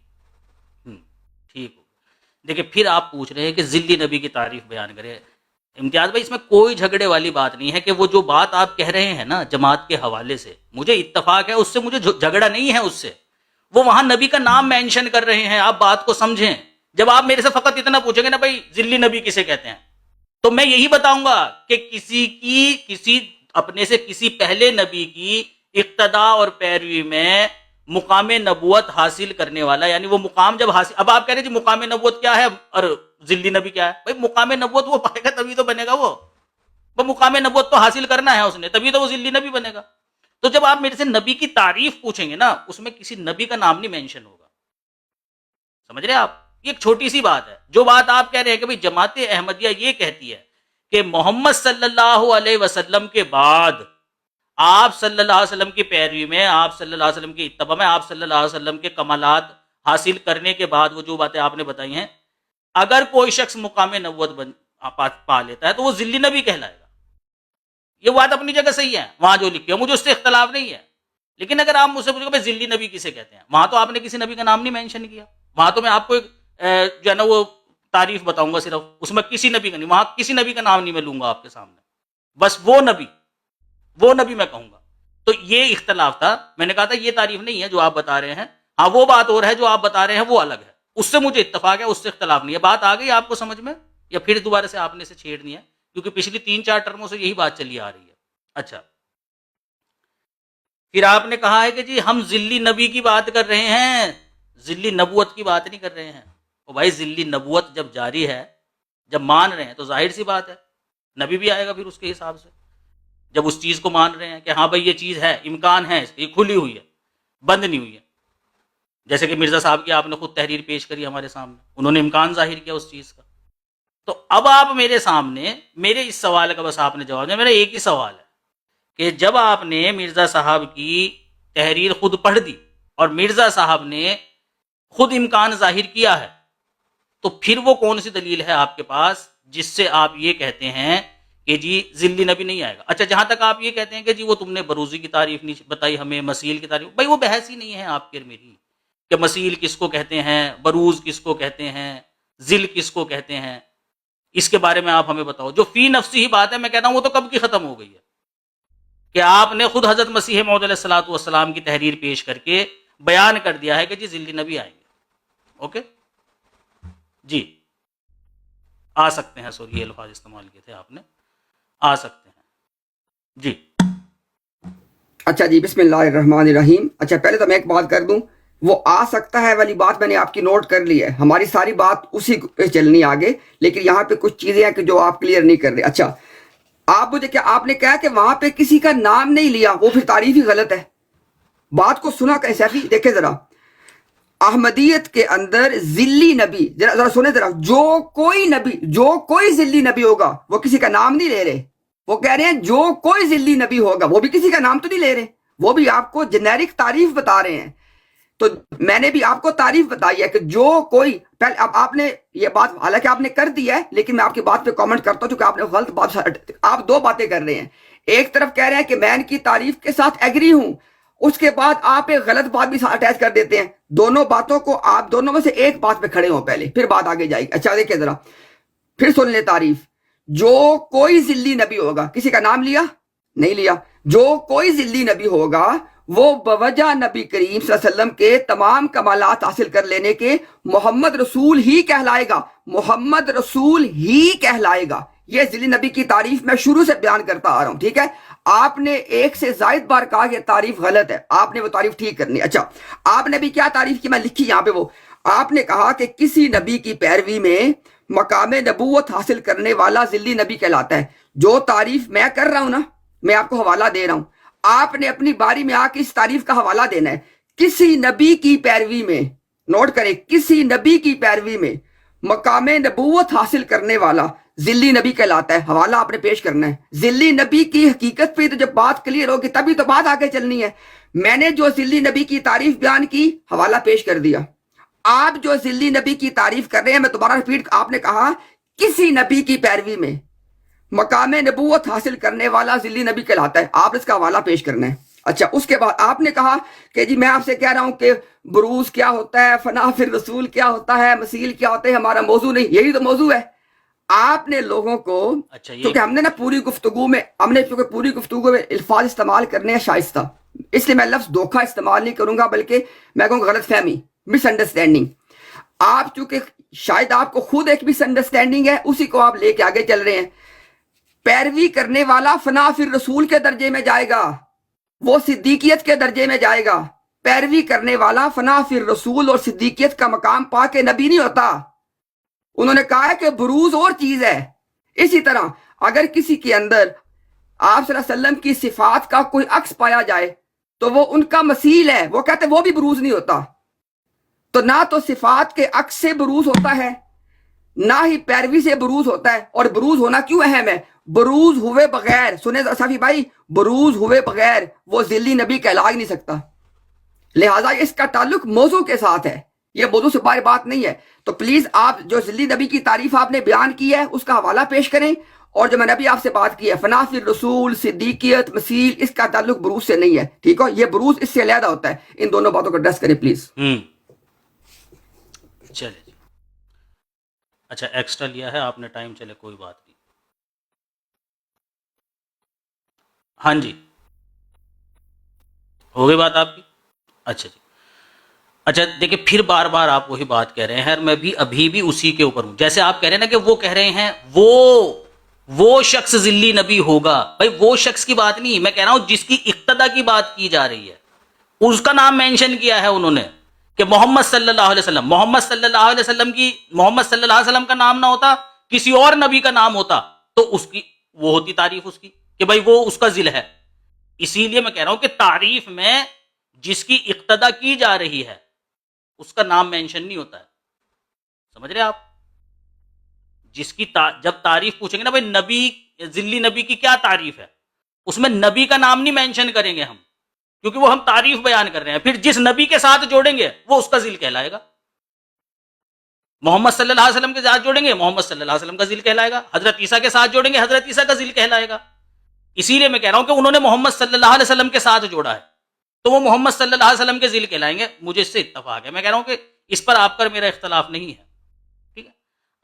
دیکھیں پھر آپ پوچھ رہے ہیں کہ ذلی نبی کی تعریف بیان کرے. امتیاز بھائی اس میں کوئی جھگڑے والی بات نہیں ہے کہ وہ جو بات آپ کہہ رہے ہیں نا جماعت کے حوالے سے مجھے اتفاق ہے، اس سے مجھے جھگڑا نہیں ہے. اس سے وہ وہاں نبی کا نام مینشن کر رہے ہیں، آپ بات کو سمجھیں. جب آپ میرے سے فقط اتنا پوچھیں گے نا بھائی ذلی نبی کسے کہتے ہیں، تو میں یہی بتاؤں گا کہ کسی اپنے سے کسی پہلے نبی کی اقتدا اور پیروی میں مقام نبوت حاصل کرنے والا، یعنی وہ مقام جب حاصل، اب آپ کہہ رہے ہیں جی مقام نبوت کیا ہے اور ذلی نبی کیا ہے؟ بھائی مقام نبوت وہ پائے گا تبھی تو بنے گا، وہ مقام نبوت تو حاصل کرنا ہے اس نے، تبھی تو وہ ذلی نبی بنے گا۔ تو جب آپ میرے سے نبی کی تعریف پوچھیں گے نا، اس میں کسی نبی کا نام نہیں مینشن ہوگا، سمجھ رہے آپ؟ یہ ایک چھوٹی سی بات ہے۔ جو بات آپ کہہ رہے ہیں کہ بھئی جماعت احمدیہ یہ کہتی ہے کہ محمد صلی اللہ علیہ وسلم کے بعد آپ صلی اللہ علیہ وسلم کی پیروی میں، آپ صلی اللہ علیہ وسلم کی اتباع میں، آپ صلی اللہ علیہ وسلم کے کمالات حاصل کرنے کے بعد وہ جو باتیں آپ نے بتائی ہیں، اگر کوئی شخص مقام نبوت پا لیتا ہے تو وہ ذلی نبی کہلائے گا۔ یہ بات اپنی جگہ صحیح ہے، وہاں جو لکھی ہے مجھے اس سے اختلاف نہیں ہے، لیکن اگر آپ مجھ سے پوچھو کہ ذلی نبی کسے کہتے ہیں، وہاں تو آپ نے کسی نبی کا نام نہیں مینشن کیا، وہاں تو میں آپ کو ایک جو ہے نا وہ تعریف بتاؤں گا صرف، اس میں کسی نبی کا نہیں، وہاں کسی نبی کا نام نہیں میں لوں گا آپ کے سامنے، بس وہ نبی میں کہوں گا۔ تو یہ اختلاف تھا، میں نے کہا تھا یہ تعریف نہیں ہے جو آپ بتا رہے ہیں، ہاں وہ بات اور ہے جو آپ بتا رہے ہیں وہ الگ ہے، اس سے مجھے اتفاق ہے، اس سے اختلاف نہیں ہے۔ بات آ گئی آپ کو سمجھ میں، یا پھر دوبارہ سے آپ نے اسے چھیڑنی ہے؟ کیونکہ پچھلی 3-4 ٹرموں سے یہی بات چلی آ رہی ہے۔ اچھا، پھر آپ نے کہا ہے کہ جی ہم ذلی نبی کی بات کر رہے ہیں، ذلی نبوت کی بات نہیں کر رہے ہیں۔ او بھائی ذلی نبوت جب جاری ہے، جب مان رہے ہیں تو ظاہر سی بات ہے نبی بھی آئے گا پھر اس کے حساب سے، جب اس چیز کو مان رہے ہیں کہ ہاں بھائی یہ چیز ہے، امکان ہے، یہ کھلی ہوئی ہے، بند نہیں ہوئی ہے۔ جیسے کہ مرزا صاحب کی آپ نے خود تحریر پیش کری ہمارے سامنے، انہوں نے امکان ظاہر کیا اس چیز کا۔ تو اب آپ میرے سامنے میرے اس سوال کا بس آپ نے جواب دیا، میرا ایک ہی سوال ہے کہ جب آپ نے مرزا صاحب کی تحریر خود پڑھ دی اور مرزا صاحب نے خود امکان ظاہر کیا ہے، تو پھر وہ کون سی دلیل ہے آپ کے پاس جس سے آپ یہ کہتے ہیں کہ جی ذلی نبی نہیں آئے گا؟ اچھا، جہاں تک آپ یہ کہتے ہیں کہ جی وہ تم نے بروزی کی تعریف نہیں بتائی ہمیں، مسیل کی تعریف، بھائی وہ بحث ہی نہیں ہے آپ کی اور میری کہ مسیل کس کو کہتے ہیں، بروز کس کو کہتے ہیں، ذل کس کو کہتے ہیں، اس کے بارے میں آپ ہمیں بتاؤ۔ جو فی نفسی ہی بات ہے، میں کہتا ہوں وہ تو کب کی ختم ہو گئی ہے کہ آپ نے خود حضرت مسیح موعود علیہ الصلوۃ والسلام کی تحریر پیش کر کے بیان کر دیا ہے کہ جی ذلی نبی آئیں گے۔ اوکے جی، آ سکتے ہیں، سوری یہ الفاظ استعمال کیے تھے آپ نے، آ سکتے ہیں جی۔ اچھا جی، بسم اللہ الرحمن الرحیم۔ اچھا، پہلے تو میں ایک بات کر دوں، وہ آ سکتا ہے والی بات میں نے آپ کی نوٹ کر لی ہے، ہماری ساری بات اسی پہ چلنی آگے، لیکن یہاں پہ کچھ چیزیں ہیں کہ جو آپ کلیئر نہیں کر رہے۔ اچھا، آپ مجھے کیا آپ نے کہا کہ وہاں پہ کسی کا نام نہیں لیا، وہ پھر تعریف ہی غلط ہے۔ بات کو سنا کہ سیفی دیکھیں ذرا، احمدیت کے اندر ذلی نبی، ذرا سنیں ذرا، جو کوئی ذلی نبی ہوگا وہ کسی کا نام نہیں لے رہے، وہ کہہ رہے ہیں جو کوئی ذلی نبی ہوگا، وہ بھی کسی کا نام تو نہیں لے رہے، وہ بھی آپ کو جنیرک تعریف بتا رہے ہیں۔ تو میں نے بھی آپ کو تعریف بتائی ہے کہ جو کوئی، پہلے اب آپ نے یہ بات حالانکہ آپ نے کر دی ہے، لیکن میں آپ کی بات پہ کامنٹ کرتا ہوں چونکہ آپ نے غلط بات، آپ دو باتیں کر رہے ہیں۔ ایک طرف کہہ رہے ہیں کہ میں ان کی تعریف کے ساتھ ایگری ہوں، اس کے بعد آپ ایک غلط بات بھی اٹیچ کر دیتے ہیں۔ دونوں باتوں کو آپ دونوں میں سے ایک بات پہ کھڑے ہوں پہلے، پھر بات آگے جائے گی۔ اچھا دیکھیں ذرا، پھر سن لیں تعریف۔ جو کوئی ذلی نبی ہوگا، کسی کا نام لیا نہیں لیا، جو کوئی ذلی نبی ہوگا وہ بوجہ نبی کریم صلی اللہ علیہ وسلم کے تمام کمالات حاصل کر لینے کے محمد رسول ہی کہلائے گا، محمد رسول ہی کہلائے گا۔ یہ ذلی نبی کی تعریف میں شروع سے بیان کرتا آ رہا ہوں، ٹھیک ہے؟ آپ نے ایک سے زائد بار کہا کہ تعریف غلط ہے، آپ نے وہ تعریف ٹھیک کرنی۔ اچھا، آپ نے بھی کیا تعریف کی، میں لکھی یہاں پہ، وہ آپ نے کہا کہ کسی نبی کی پیروی میں مقام نبوت حاصل کرنے والا ذلی نبی کہلاتا ہے۔ جو تعریف میں کر رہا ہوں نا، میں آپ کو حوالہ دے رہا ہوں، آپ نے اپنی باری میں آ کے اس تعریف کا حوالہ دینا ہے۔ کسی نبی کی پیروی میں، نوٹ کریں، کسی نبی کی پیروی میں مقام نبوت حاصل کرنے والا ذلی نبی کہلاتا ہے، حوالہ آپ نے پیش کرنا ہے۔ ذلی نبی کی حقیقت پہ تو جب بات کلیئر ہوگی تبھی تو بات آگے چلنی ہے۔ میں نے جو ذلی نبی کی تعریف بیان کی، حوالہ پیش کر دیا۔ آپ جو ذلی نبی کی تعریف کر رہے ہیں، میں دوبارہ ریپیٹ، آپ نے کہا کسی نبی کی پیروی میں مقام نبوت حاصل کرنے والا ذلی نبی کہلاتا ہے، آپ اس کا حوالہ پیش کرنا ہے۔ اچھا، اس کے بعد آپ نے کہا کہ جی میں آپ سے کہہ رہا ہوں کہ بروز کیا ہوتا ہے، فنا فی الرسول کیا ہوتا ہے، مسیل کیا ہوتا ہے، ہمارا موضوع نہیں، یہی تو موضوع ہے۔ آپ نے لوگوں کو، کیونکہ ہم نے نا پوری گفتگو میں الفاظ استعمال کرنے ہیں شائستہ، اس لیے میں لفظ دھوکہ استعمال نہیں کروں گا، بلکہ میں کہوں گا غلط فہمی، مس انڈرسٹینڈنگ۔ آپ چونکہ شاید آپ کو خود ایک مس انڈرسٹینڈنگ ہے، اسی کو آپ لے کے آگے چل رہے ہیں۔ پیروی کرنے والا فنا فی الرسول کے درجے میں جائے گا، وہ صدیقیت کے درجے میں جائے گا۔ پیروی کرنے والا فنا فی الرسول اور صدیقیت کا مقام پا کے نبی نہیں ہوتا۔ انہوں نے کہا ہے کہ بروز اور چیز ہے۔ اسی طرح اگر کسی کے اندر آپ صلی اللہ علیہ وسلم کی صفات کا کوئی عکس پایا جائے تو وہ ان کا مثیل ہے، وہ کہتے ہیں وہ بھی بروز نہیں ہوتا۔ تو نہ تو صفات کے عکس سے بروز ہوتا ہے، نہ ہی پیروی سے بروز ہوتا ہے۔ اور بروز ہونا کیوں اہم ہے؟ بروز ہوئے بغیر، سنیں صافی بھائی، بروز ہوئے بغیر وہ ذلی نبی کہلا ہی نہیں سکتا۔ لہٰذا اس کا تعلق موضوع کے ساتھ ہے، یہ موضوع سے باہر بات نہیں ہے۔ تو پلیز آپ جو ذلی نبی کی تعریف آپ نے بیان کی ہے اس کا حوالہ پیش کریں، اور جو میں نے ابھی آپ سے بات کی ہے فنا فی الرسول، صدیقیت، مثیل، اس کا تعلق بروز سے نہیں ہے، ٹھیک ہے؟ یہ بروز اس سے علیحدہ ہوتا ہے۔ ان دونوں باتوں کو ایڈریس کریں پلیز۔ چلے جی، اچھا ایکسٹرا لیا ہے آپ نے ٹائم، چلے کوئی بات نہیں۔ ہاں جی، ہو گئی بات آپ کی؟ اچھا جی، اچھا دیکھیں پھر بار بار آپ وہی بات کہہ رہے ہیں، اور میں بھی ابھی بھی اسی کے اوپر ہوں۔ جیسے آپ کہہ رہے ہیں نا کہ وہ کہہ رہے ہیں وہ شخص ذلی نبی ہوگا، بھائی وہ شخص کی بات نہیں، میں کہہ رہا ہوں جس کی اقتدا کی بات کی جا رہی ہے اس کا نام مینشن کیا ہے انہوں نے کہ محمد صلی اللہ علیہ وسلم۔ محمد صلی اللہ علیہ وسلم کا نام نہ ہوتا، کسی اور نبی کا نام ہوتا تو اس کی وہ ہوتی تعریف اس کی کہ بھائی وہ اس کا ذل ہے۔ اسی لیے میں کہہ رہا ہوں کہ تعریف میں جس کی اقتدا کی جا رہی ہے اس کا نام مینشن نہیں ہوتا ہے، سمجھ رہے آپ؟ جس کی جب تعریف پوچھیں گے نا بھائی نبی، ذلی نبی کی کیا تعریف ہے، اس میں نبی کا نام نہیں مینشن کریں گے ہم، کیونکہ وہ ہم تعریف بیان کر رہے ہیں۔ پھر جس نبی کے ساتھ جوڑیں گے وہ اس کا ذل کہلائے گا۔ محمد صلی اللہ علیہ وسلم کے ساتھ جوڑیں گے محمد صلی اللہ علیہ وسلم کا ذل کہلائے گا، حضرت عیسیٰ کے ساتھ جوڑیں گے حضرت عیسیٰ کا ذل کہلائے گا۔ اسی لیے میں کہہ رہا ہوں کہ انہوں نے محمد صلی اللہ علیہ وسلم کے ساتھ جوڑا ہے تو وہ محمد صلی اللہ علیہ وسلم کے ذل کہلائیں گے۔ مجھے اس سے اتفاق ہے، میں کہہ رہا ہوں کہ اس پر آپ پر میرا اختلاف نہیں ہے، ٹھیک ہے؟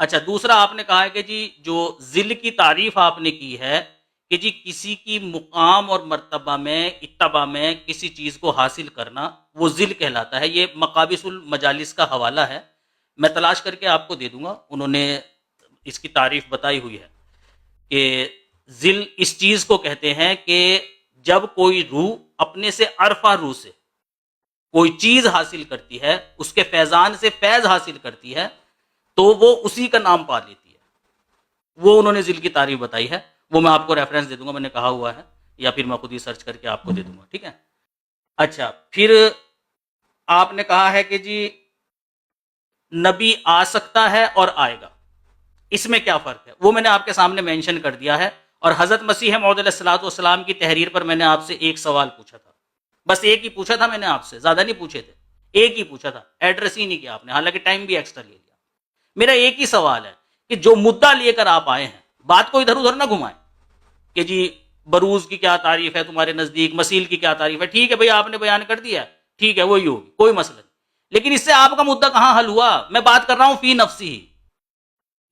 اچھا دوسرا آپ نے کہا ہے کہ جی جو ذل کی تعریف آپ نے کی ہے کہ جی کسی کی مقام اور مرتبہ میں، اتباع میں کسی چیز کو حاصل کرنا وہ ذل کہلاتا ہے۔ یہ مقابس المجالس کا حوالہ ہے، میں تلاش کر کے آپ کو دے دوں گا، انہوں نے اس کی تعریف بتائی ہوئی ہے کہ ذل اس چیز کو کہتے ہیں کہ جب کوئی روح اپنے سے عرفہ روح سے کوئی چیز حاصل کرتی ہے، اس کے فیضان سے فیض حاصل کرتی ہے تو وہ اسی کا نام پا لیتی ہے، وہ انہوں نے ذل کی تعریف بتائی ہے۔ وہ میں آپ کو ریفرنس دے دوں گا، میں نے کہا ہوا ہے، یا پھر میں خود ہی سرچ کر کے آپ کو دے دوں گا، ٹھیک ہے؟ اچھا پھر آپ نے کہا ہے کہ جی نبی آ سکتا ہے اور آئے گا، اس میں کیا فرق ہے؟ وہ میں نے آپ کے سامنے مینشن کر دیا ہے۔ اور حضرت مسیح موعود علیہ الصلوۃ والسلام کی تحریر پر میں نے آپ سے ایک سوال پوچھا تھا، بس ایک ہی پوچھا تھا میں نے آپ سے، زیادہ نہیں پوچھے تھے، ایک ہی پوچھا تھا، ایڈریس ہی نہیں کیا آپ نے، حالانکہ ٹائم بھی ایکسٹرا لے لیا۔ میرا ایک ہی سوال ہے کہ جو مدعا لے کر آپ آئے ہیں بات کو ادھر ادھر نہ گھمائیں کہ جی بروز کی کیا تعریف ہے تمہارے نزدیک، مثیل کی کیا تعریف ہے، ٹھیک ہے بھئی آپ نے بیان کر دیا، ٹھیک ہے وہی ہوگی، کوئی مسئلہ نہیں، لیکن اس سے آپ کا مدعا کہاں حل ہوا؟ میں بات کر رہا ہوں فی نفسی ہی،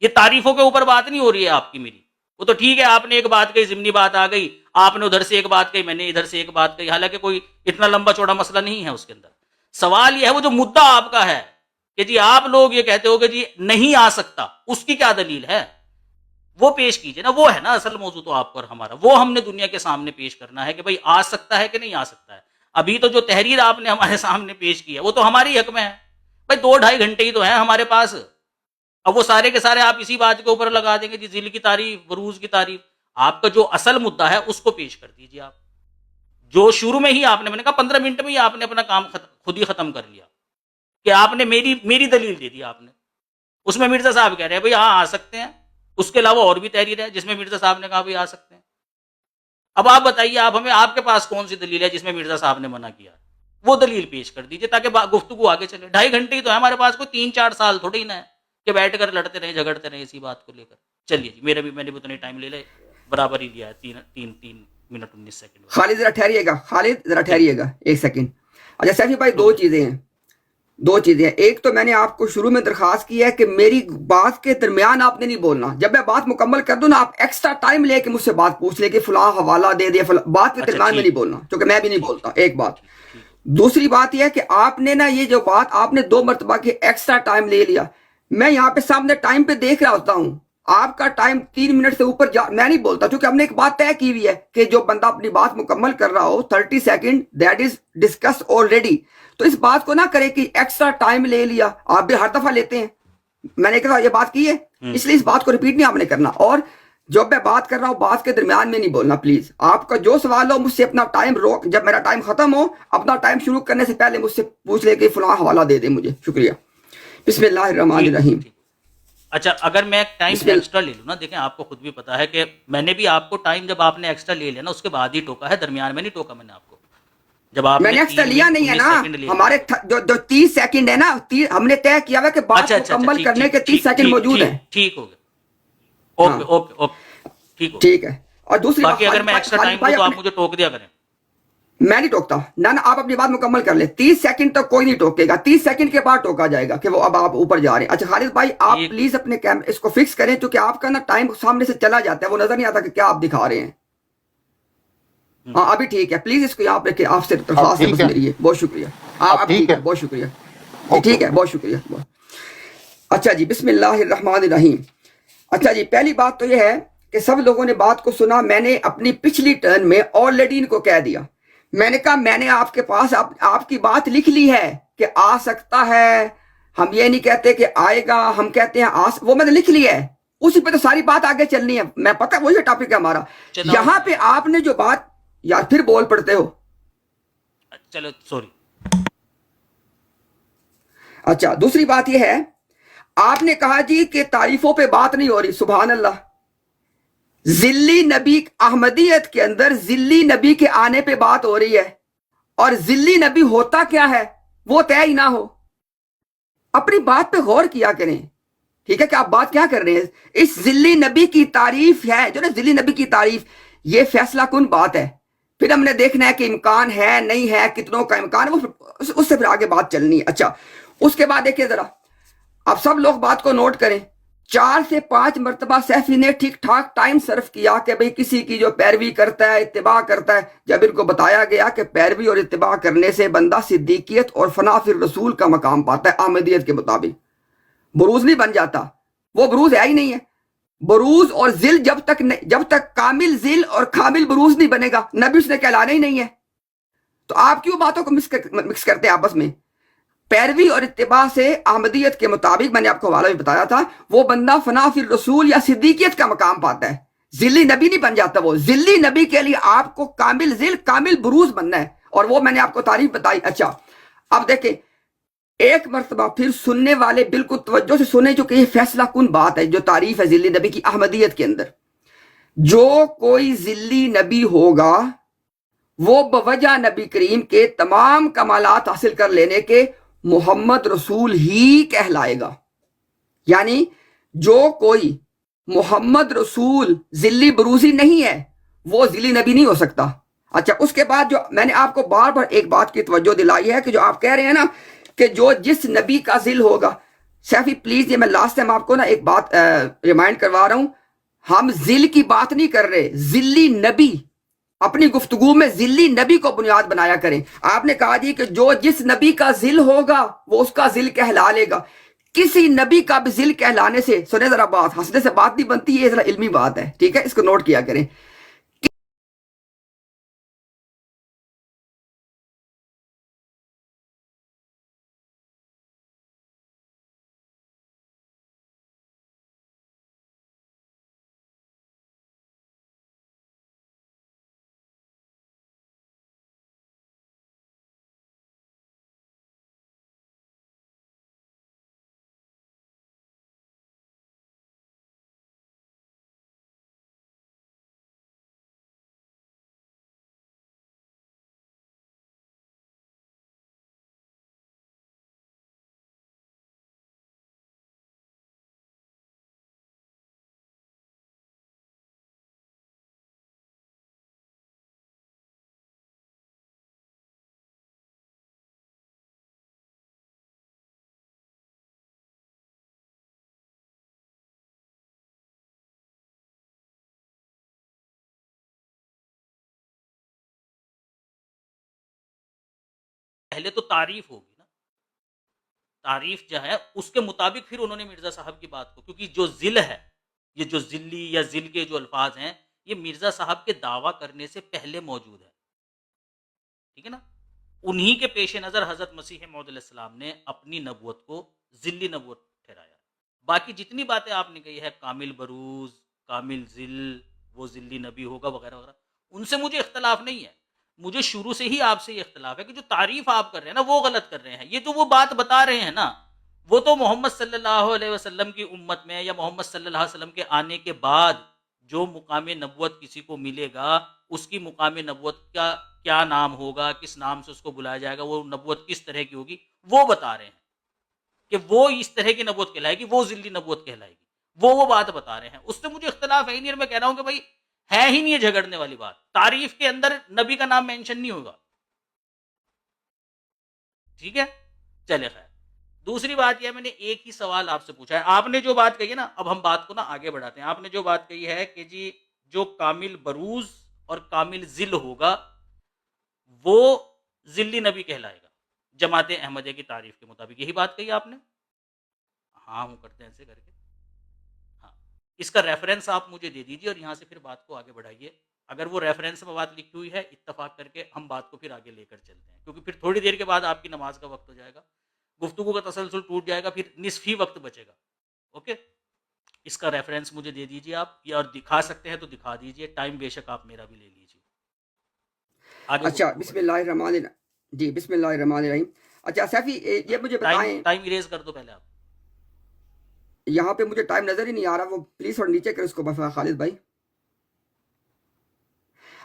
یہ تعریفوں کے اوپر بات نہیں ہو رہی ہے آپ کی میری۔ وہ تو ٹھیک ہے آپ نے ایک بات کہی، ضمنی بات آ گئی، آپ نے ادھر سے ایک بات کہی، میں نے ادھر سے ایک بات کہی، حالانکہ کوئی اتنا لمبا چوڑا مسئلہ نہیں ہے اس کے اندر۔ سوال یہ ہے وہ جو مدعا آپ کا ہے کہ جی آپ لوگ یہ کہتے ہو کہ جی نہیں آ سکتا، اس کی کیا دلیل ہے؟ وہ پیش کیجئے نا، وہ ہے نا اصل موضوع تو آپ کو اور ہمارا، وہ ہم نے دنیا کے سامنے پیش کرنا ہے کہ بھئی آ سکتا ہے کہ نہیں آ سکتا ہے۔ ابھی تو جو تحریر آپ نے ہمارے سامنے پیش کی ہے وہ تو ہماری حق میں ہے، بھئی 2-2.5 گھنٹے ہی تو ہیں ہمارے پاس، اب وہ سارے کے سارے آپ اسی بات کے اوپر لگا دیں گے جی ذل کی تعریف، بروز کی تعریف۔ آپ کا جو اصل مدعا ہے اس کو پیش کر دیجئے آپ، جو شروع میں ہی آپ نے، میں نے کہا 15 منٹ میں ہی آپ نے اپنا کام خود ہی ختم کر لیا کہ آپ نے میری دلیل دے دی آپ نے۔ اس میں مرزا صاحب کہہ رہے ہیں بھئی ہاں آ سکتے ہیں، اس کے علاوہ اور بھی تحریر ہے جس میں مرزا صاحب نے کہا بھئی آ سکتے ہیں۔ اب آپ بتائیے آپ ہمیں، آپ کے پاس کون سی دلیل ہے جس میں مرزا صاحب نے منع کیا؟ وہ دلیل پیش کر دیجئے تاکہ گفتگو آگے چلے۔ 2.5 گھنٹے ہی تو ہے ہمارے پاس، کوئی 3-4 سال تھوڑی ہی نہ ہے کہ بیٹھ کر لڑتے رہے جھگڑتے رہے اسی بات کو لے کر۔ چلیے جی، میں نے بھی اتنا ٹائم لے لے، برابر ہی لیا ہے، 3 منٹ 19 سیکنڈ۔ خالد ذرا ٹھہریے گا، خالد ذرا ٹھہریے گا ایک سیکنڈ۔ اچھا سیفی بھائی دو چیزیں ہیں۔ ایک تو میں نے آپ کو شروع میں درخواست کی ہے کہ میری بات کے درمیان آپ نے نہیں بولنا، جب میں بات مکمل کر دوں نا آپ ایکسٹرا ٹائم لے کے مجھ سے بات پوچھ لے کہ فلاں حوالہ دے دے، بات کے درمیان میں نہیں بولنا کیونکہ میں بھی نہیں بولتا، ایک بات۔ دوسری بات یہ ہے کہ آپ نے نا یہ جو بات آپ نے 2 مرتبہ کے ایکسٹرا ٹائم لے لیا، میں یہاں پہ سامنے ٹائم پہ دیکھ رہا ہوتا ہوں، آپ کا ٹائم 3 منٹ سے اوپر میں نہیں بولتا، کیونکہ ہم نے ایک بات طے کی ہوئی ہے کہ جو بندہ اپنی بات مکمل کر رہا ہو 30 second that is discuss already, تو اس بات کو نہ کرے کہ ایکسٹرا ٹائم لے لیا، آپ بھی ہر دفعہ لیتے ہیں، میں نے کہا یہ بات کی ہے، اس لیے اس بات کو ریپیٹ نہیں آپ نے کرنا، اور جب میں بات کر رہا ہوں بات کے درمیان میں نہیں بولنا پلیز، آپ کا جو سوال ہو مجھ سے اپنا ٹائم روک، جب میرا ٹائم ختم ہو اپنا ٹائم شروع کرنے سے پہلے مجھ سے پوچھ لے کہ فلاں حوالہ دے دے مجھے، شکریہ۔ بسم اللہ الرحمن الرحیم۔ اچھا اگر میں ٹائم بسم اللہ، ایکسٹرا لے لوں نا، دیکھیں آپ کو خود بھی پتا ہے کہ میں نے بھی آپ کو ٹائم جب آپ نے ایکسٹرا لے لیا نا اس کے بعد ہی ٹوکا ہے، درمیان میں نہیں ٹوکا میں نے آپ کو، جب آپ میں نے نے ایکسٹرا 3 لیا منٹ نہیں ہے 19 نا، سیکنڈ لے ہمارے لیا۔ جو 30 سیکنڈ ہے نا، ہم نے طے کیا ہوا کہ بات اچھا اچھا اچھا، مکمل ٹھیک کرنے کے ٹھیک 30 ٹھیک سیکنڈ ٹھیک موجود ہیں۔ ٹھیک ٹھیک ہو گیا، ہاں اوکے اوکے اوکے، ٹھیک ہو گیا۔ ٹھیک ہے، اور دوسری بات باقی اگر میں ایکسٹرا خالد ٹائم دوں بھائی تو آپ اپنے، مجھے ٹوک دیا کریں۔ میں نہیں ٹوکتا نہ، آپ اپنی بات مکمل کر لیں، 30 سیکنڈ تک کوئی نہیں ٹوکے گا، 30 سیکنڈ کے بعد ٹوکا جائے گا کہ وہ اب آپ اوپر جا رہے ہیں۔ اچھا خالد بھائی آپ ٹھیک، پلیز اپنے اس کو فکس کریں، کیونکہ آپ کا نا ٹائم سامنے سے چلا جاتا ہے، وہ نظر نہیں آتا کہ کیا آپ دکھا رہے ہیں۔ ہاں ابھی ٹھیک ہے، پلیز اس کو یہاں پہ آپ سے اب درخواست ہے ٹھیک بس ہے، میری، یہ بہت شکریہ۔ اب اب ٹھیک ٹھیک ہے، ہے، بہت شکریہ جی، اوکے ٹھیک ہے، اوکے۔ بہت شکریہ۔ اچھا جی، بسم اللہ الرحمن الرحیم۔ اچھا جی، پہلی بات تو یہ ہے کہ سب لوگوں نے بات کو سنا، میں نے اپنی پچھلی ٹرن میں آلریڈی ان کو کہہ دیا، میں نے کہا میں نے آپ کے پاس آپ کی بات لکھ لی ہے کہ آ سکتا ہے، ہم یہ نہیں کہتے کہ آئے گا، ہم کہتے ہیں وہ میں نے لکھ لیا ہے، اسی پہ تو ساری بات آگے چلنی ہے، میں پتہ وہی ٹاپک ہے ہمارا۔ چلاؤ یہاں پہ آپ نے جو بات، یار پھر بول پڑتے ہو۔ چلو سوری۔ اچھا دوسری بات یہ ہے، آپ نے کہا جی کہ تعریفوں پہ بات نہیں ہو رہی، سبحان اللہ، ذلی نبی احمدیت کے اندر ذلی نبی کے آنے پہ بات ہو رہی ہے، اور ذلی نبی ہوتا کیا ہے وہ طے ہی نہ ہو، اپنی بات پہ غور کیا کریں، ٹھیک ہے کہ آپ بات کیا کر رہے ہیں، اس ذلی نبی کی تعریف ہے جو نا ذلی نبی کی تعریف، یہ فیصلہ کن بات ہے، پھر ہم نے دیکھنا ہے کہ امکان ہے نہیں ہے، کتنوں کا امکان ہے، اس سے پھر آگے بات چلنی ہے۔ اچھا اس کے بعد دیکھیں ذرا، اب سب لوگ بات کو نوٹ کریں، 4 سے 5 مرتبہ سیفی نے ٹھیک ٹھاک ٹائم صرف کیا کہ بھئی کسی کی جو پیروی کرتا ہے، اتباع کرتا ہے، جب ان کو بتایا گیا کہ پیروی اور اتباع کرنے سے بندہ صدیقیت اور فنا فی الرسول کا مقام پاتا ہے احمدیت کے مطابق، بروز نہیں بن جاتا، وہ بروز ہے ہی نہیں ہے، بروز اور ذل جب تک کامل ذل اور کامل بروز نہیں بنے گا نبی اس نے کہلانا ہی نہیں ہے، تو آپ کیوں باتوں کو مکس کرتے ہیں آپس میں؟ پیروی اور اتباع سے احمدیت کے مطابق، میں نے آپ کو حوالہ بھی بتایا تھا، وہ بندہ فنا فی الرسول یا صدیقیت کا مقام پاتا ہے، ذلی نبی نہیں بن جاتا، وہ ذلی نبی کے لیے آپ کو کامل ذل کامل بروز بننا ہے، اور وہ میں نے آپ کو تعریف بتائی۔ اچھا اب دیکھیں ایک مرتبہ پھر سننے والے بالکل توجہ سے سنیں، چونکہ یہ فیصلہ کن بات ہے جو تعریف ہے ذلی نبی کی احمدیت کے اندر، جو کوئی ذلی نبی ہوگا وہ بوجہ نبی کریم کے تمام کمالات حاصل کر لینے کے محمد رسول ہی کہلائے گا، یعنی جو کوئی محمد رسول ذلی بروزی نہیں ہے وہ ذلی نبی نہیں ہو سکتا۔ اچھا اس کے بعد جو میں نے آپ کو بار بار ایک بات کی توجہ دلائی ہے کہ جو آپ کہہ رہے ہیں نا کہ جو جس نبی کا ذل ہوگا، سیفی پلیز یہ میں لاسٹ ٹائم آپ کو نا ایک بات ریمائنڈ کروا رہا ہوں، ہم ذل کی بات نہیں کر رہے، ذلی نبی، اپنی گفتگو میں ذلی نبی کو بنیاد بنایا کریں۔ آپ نے کہا جی کہ جو جس نبی کا ذل ہوگا وہ اس کا ذل کہلا لے گا، کسی نبی کا بھی ذل کہلانے سے، سنیں ذرا بات، ہنسنے سے بات نہیں بنتی، یہ ذرا علمی بات ہے، ٹھیک ہے، اس کو نوٹ کیا کریں۔ پہلے تو تعریف ہوگی نا، تعریف جو ہے اس کے مطابق پھر انہوں نے مرزا صاحب کی بات کو، کیونکہ جو ذل ہے یہ جو ذلی یا ذل کے جو الفاظ ہیں یہ مرزا صاحب کے دعویٰ کرنے سے پہلے موجود ہے، ٹھیک ہے نا؟ انہی کے پیش نظر حضرت مسیح موعود علیہ السلام نے اپنی نبوت کو ذلی نبوت ٹھہرایا۔ باقی جتنی باتیں آپ نے کہی ہے کامل بروز، کامل ذل، وہ ذلی نبی ہوگا وغیرہ وغیرہ، ان سے مجھے اختلاف نہیں ہے، مجھے شروع سے ہی آپ سے یہ اختلاف ہے کہ جو تعریف آپ کر رہے ہیں نا وہ غلط کر رہے ہیں۔ یہ جو وہ بات بتا رہے ہیں نا وہ تو محمد صلی اللہ علیہ وسلم کی امت میں یا محمد صلی اللہ علیہ وسلم کے آنے کے بعد جو مقام نبوت کسی کو ملے گا اس کی مقام نبوت کا کیا نام ہوگا، کس نام سے اس کو بلایا جائے گا، وہ نبوت کس طرح کی ہوگی، وہ بتا رہے ہیں کہ وہ اس طرح کی نبوت کہلائے گی، وہ ذلی نبوت کہلائے گی، وہ بات بتا رہے ہیں۔ اس سے مجھے اختلاف ہے ہی نہیں، اور میں کہہ رہا ہوں کہ بھائی ہے ہی نہیں یہ جھگڑنے والی بات، تعریف کے اندر نبی کا نام مینشن نہیں ہوگا، ٹھیک ہے؟ چلے خیر، دوسری بات یہ ہے، میں نے ایک ہی سوال آپ سے پوچھا ہے، آپ نے جو بات کہی ہے نا، اب ہم بات کو نا آگے بڑھاتے ہیں۔ آپ نے جو بات کہی ہے کہ جی جو کامل بروز اور کامل ذل ہوگا وہ ذلی نبی کہلائے گا جماعت احمدیہ کی تعریف کے مطابق، یہی بات کہی آپ نے؟ ہاں ہم کرتے ہیں ایسے کر کے، ہاں اس کا ریفرنس آپ مجھے دے دیجیے اور یہاں سے پھر بات کو آگے بڑھائیے۔ اگر وہ ریفرنس میں بات لکھی ہوئی ہے اتفاق کر کے ہم بات کو پھر آگے لے کر چلتے ہیں، کیونکہ پھر تھوڑی دیر کے بعد آپ کی نماز کا وقت ہو جائے گا، گفتگو کا تسلسل ٹوٹ جائے گا، پھر نصف ہی وقت بچے گا۔ اوکے، اس کا ریفرنس مجھے دے دیجیے آپ، یا اور دکھا سکتے ہیں تو دکھا دیجیے، ٹائم بے شک آپ میرا بھی لے لیجیے آگے اچھا گفتگو بسم بڑھائیے۔ اللہ الرحمن الرحیم، جی بسم اللہ الرحمن الرحیم۔ اچھا سیفی یہ مجھے بتائیں، ٹائم اریز کر دو پہلے آپ۔ یہاں پہ مجھے ٹائم نظر ہی نہیں آ رہا، وہ پلیز تھوڑا نیچے کریں اس کو بفا خالد بھائی۔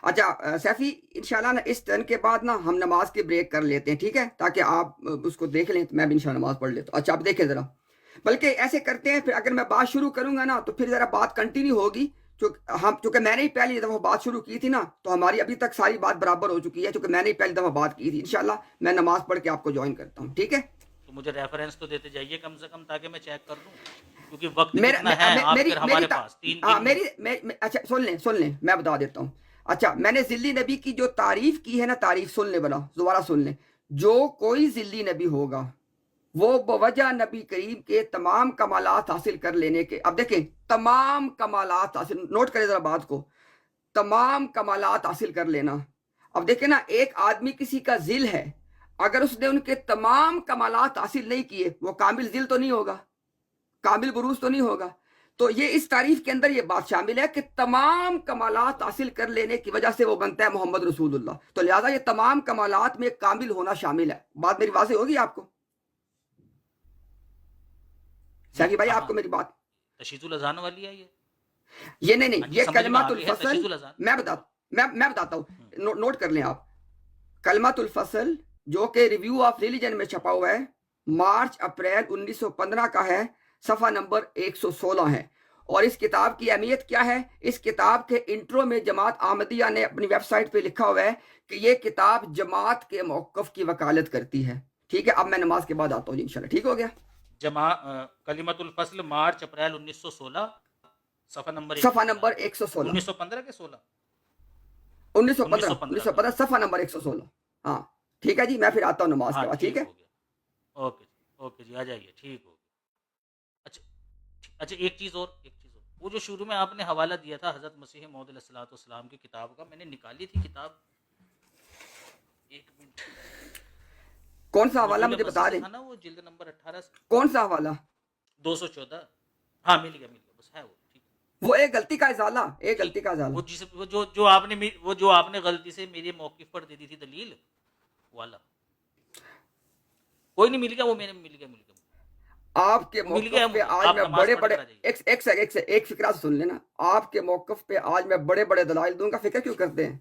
اچھا سیفی انشاءاللہ نا اس ٹرن کے بعد نا ہم نماز کے بریک کر لیتے ہیں، ٹھیک ہے؟ تاکہ آپ اس کو دیکھ لیں تو میں بھی انشاءاللہ نماز پڑھ لیتا ہوں۔ اچھا آپ دیکھیں ذرا، بلکہ ایسے کرتے ہیں پھر اگر میں بات شروع کروں گا نا تو پھر ذرا بات کنٹینیو ہوگی، چونکہ میں نے ہی پہلی دفعہ بات شروع کی تھی نا تو ہماری ابھی تک ساری بات برابر ہو چکی ہے، چونکہ میں نے ہی پہلی دفعہ بات کی تھی۔ انشاءاللہ میں نماز پڑھ کے آپ کو جوائن کرتا ہوں، ٹھیک ہے؟ تو مجھے ریفرنس تو دیتے جائیے کم سے کم تاکہ میں چیک کر لوں، کیونکہ وقت میرا کتنا ہے آپ میری پھر میری ہمارے پاس 3 منٹ۔ اچھا سن لیں میں بتا دیتا ہوں۔ اچھا میں نے ذلی نبی کی جو تعریف کی ہے نا، تعریف سن لیں بلا دوبارہ سن لیں، جو کوئی ذلی نبی ہوگا وہ بوجہ نبی کریم کے تمام کمالات حاصل کر لینے کے، اب دیکھیں تمام کمالات حاصل، نوٹ کریں ذرا بات کو، تمام کمالات حاصل کر لینا۔ اب دیکھیں نا ایک آدمی کسی کا ذل ہے، اگر اس نے ان کے تمام کمالات حاصل نہیں کیے وہ کامل ذل تو نہیں ہوگا، کامل بروز تو نہیں ہوگا۔ تو یہ اس تعریف کے اندر یہ بات شامل ہے کہ تمام کمالات حاصل کر لینے کی وجہ سے وہ بنتا ہے محمد رسول اللہ، تو لہٰذا یہ تمام کمالات میں کامل ہونا شامل ہے۔ بات میری واضح ہوگی آپ کو؟ سیفی بھائی آپ کو میری بات تشہید الاذان والی ہے یہ نہیں ہاں جی، یہ سمجھ میں کلمات آ گئی ہے الفصل، تشہید الاذان۔ میں بتاتا ہوں، نوٹ کر لیں آپ، کلمات الفصل جو کہ ریویو آف ریلیجن میں چھپا ہوا ہے، مارچ اپریل 1915 کا ہے، صفحہ نمبر 116 ہے۔ اور اس کتاب کی اہمیت کیا ہے؟ اس کتاب کے انٹرو میں جماعت احمدیہ نے اپنی ویب سائٹ پہ لکھا ہوا ہے کہ یہ کتاب جماعت کے موقف کی وکالت کرتی ہے، ٹھیک ہے؟ اب میں نماز کے بعد آتا ہوں جی انشاءاللہ، ٹھیک ہو گیا؟ کلمت الفصل مارچ اپریل 1916، صفحہ نمبر 116، 1915 کے 16، 1915 صفحہ نمبر 116، ہاں ٹھیک ہے جی، میں پھر آتا ہوں نماز ہاں کے بعد، ٹھیک ہے؟ ہو گیا، اوکے جی آ جائیے، ٹھیک ہو گیا۔ اچھا ایک چیز اور، وہ جو شروع میں آپ نے حوالہ دیا تھا حضرت مسیح موعود علیہ الصلوۃ والسلام کی کتاب کا، میں نے نکالی تھی کتاب، ایک منٹ، کون سا حوالہ مجھے بتا دیں؟ نا وہ جلد نمبر 18، کون سا حوالہ؟ 214، ہاں مل گیا بس ہے وہ، ٹھیک ہے۔ وہ ایک غلطی کا ازالہ، ایک غلطی کا ازالہ، وہ جو آپ نے غلطی سے میرے موقف پر دے دی تھی دلیل والا، کوئی نہیں مل گیا، وہ میرے مل گیا آپ کے موقف پہ آج میں بڑے بڑے ایک فکرہ سن لینا، آپ کے موقف پہ آج میں بڑے بڑے دلائل دوں گا، فکر کیوں کرتے ہیں؟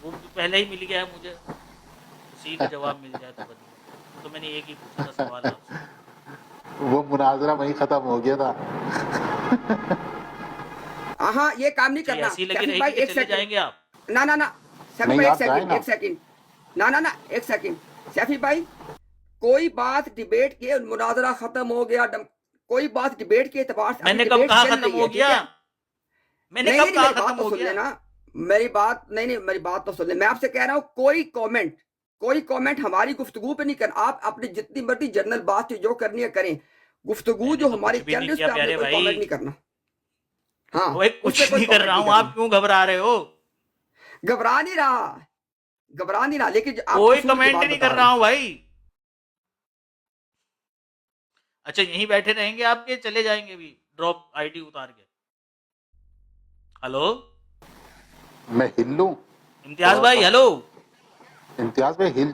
وہ پہلے ہی مل گیا ہے مجھے، اسی کا جواب مل جائے تو میں نے ایک ہی پوچھا تھا سوال آپ سے، وہ مناظرہ وہیں ختم ہو گیا تھا۔ ہاں یہ کام نہیں کرنا ایسی لگی سیفی رہے بھائی، گی کہ ایک چلے جائیں سیکنڈ، گے آپ۔ نہ سیفی نہیں بھائی آپ جائیں نا، ایک سیکنڈ، نہ ایک سیکنڈ، سیفی بھائی کوئی بات ڈیبیٹ کے مناظرہ ختم ہو گیا، کوئی بات ڈیبیٹ کے اعتبار سے میں نے کب کہا ختم ہو گیا؟ میں نے کب کہا ختم ہو گیا؟ میری بات نہیں میری بات تو سن لیں، میں آپ سے کہہ رہا ہوں کوئی کامنٹ ہماری گفتگو پہ نہیں کرنا، آپ اپنی جتنی مرضی جنرل بات جو کرنی ہے کریں، گفتگو میں جو نے تو ہماری کچھ بھی چل نہیں رہی ہے اس کیا پہ آپ نے پیارے کوئی کامنٹ بھائی. نہیں کرنا. ہاں اوے اس کچھ پہ کوئی نہیں کر کامنٹ رہا نہیں ہوں, کرنا. آپ کیوں گھبرا رہے ہو؟ گھبرا نہیں رہا, گھبرا نہیں رہا, لیکن جو آپ کوئی اصول کی کمنٹ بات نہیں بتا کر رہا رہا ہوں. ہوں بھائی. اچھا یہیں بیٹھے رہیں گے آپ کے, چلے جائیں گے بھی ڈراپ آئی ڈی اتار کے؟ ہلو میں ہل لوں امتیاز تھوڑا سا؟ بھائی, ہلو. امتیاز میں ہل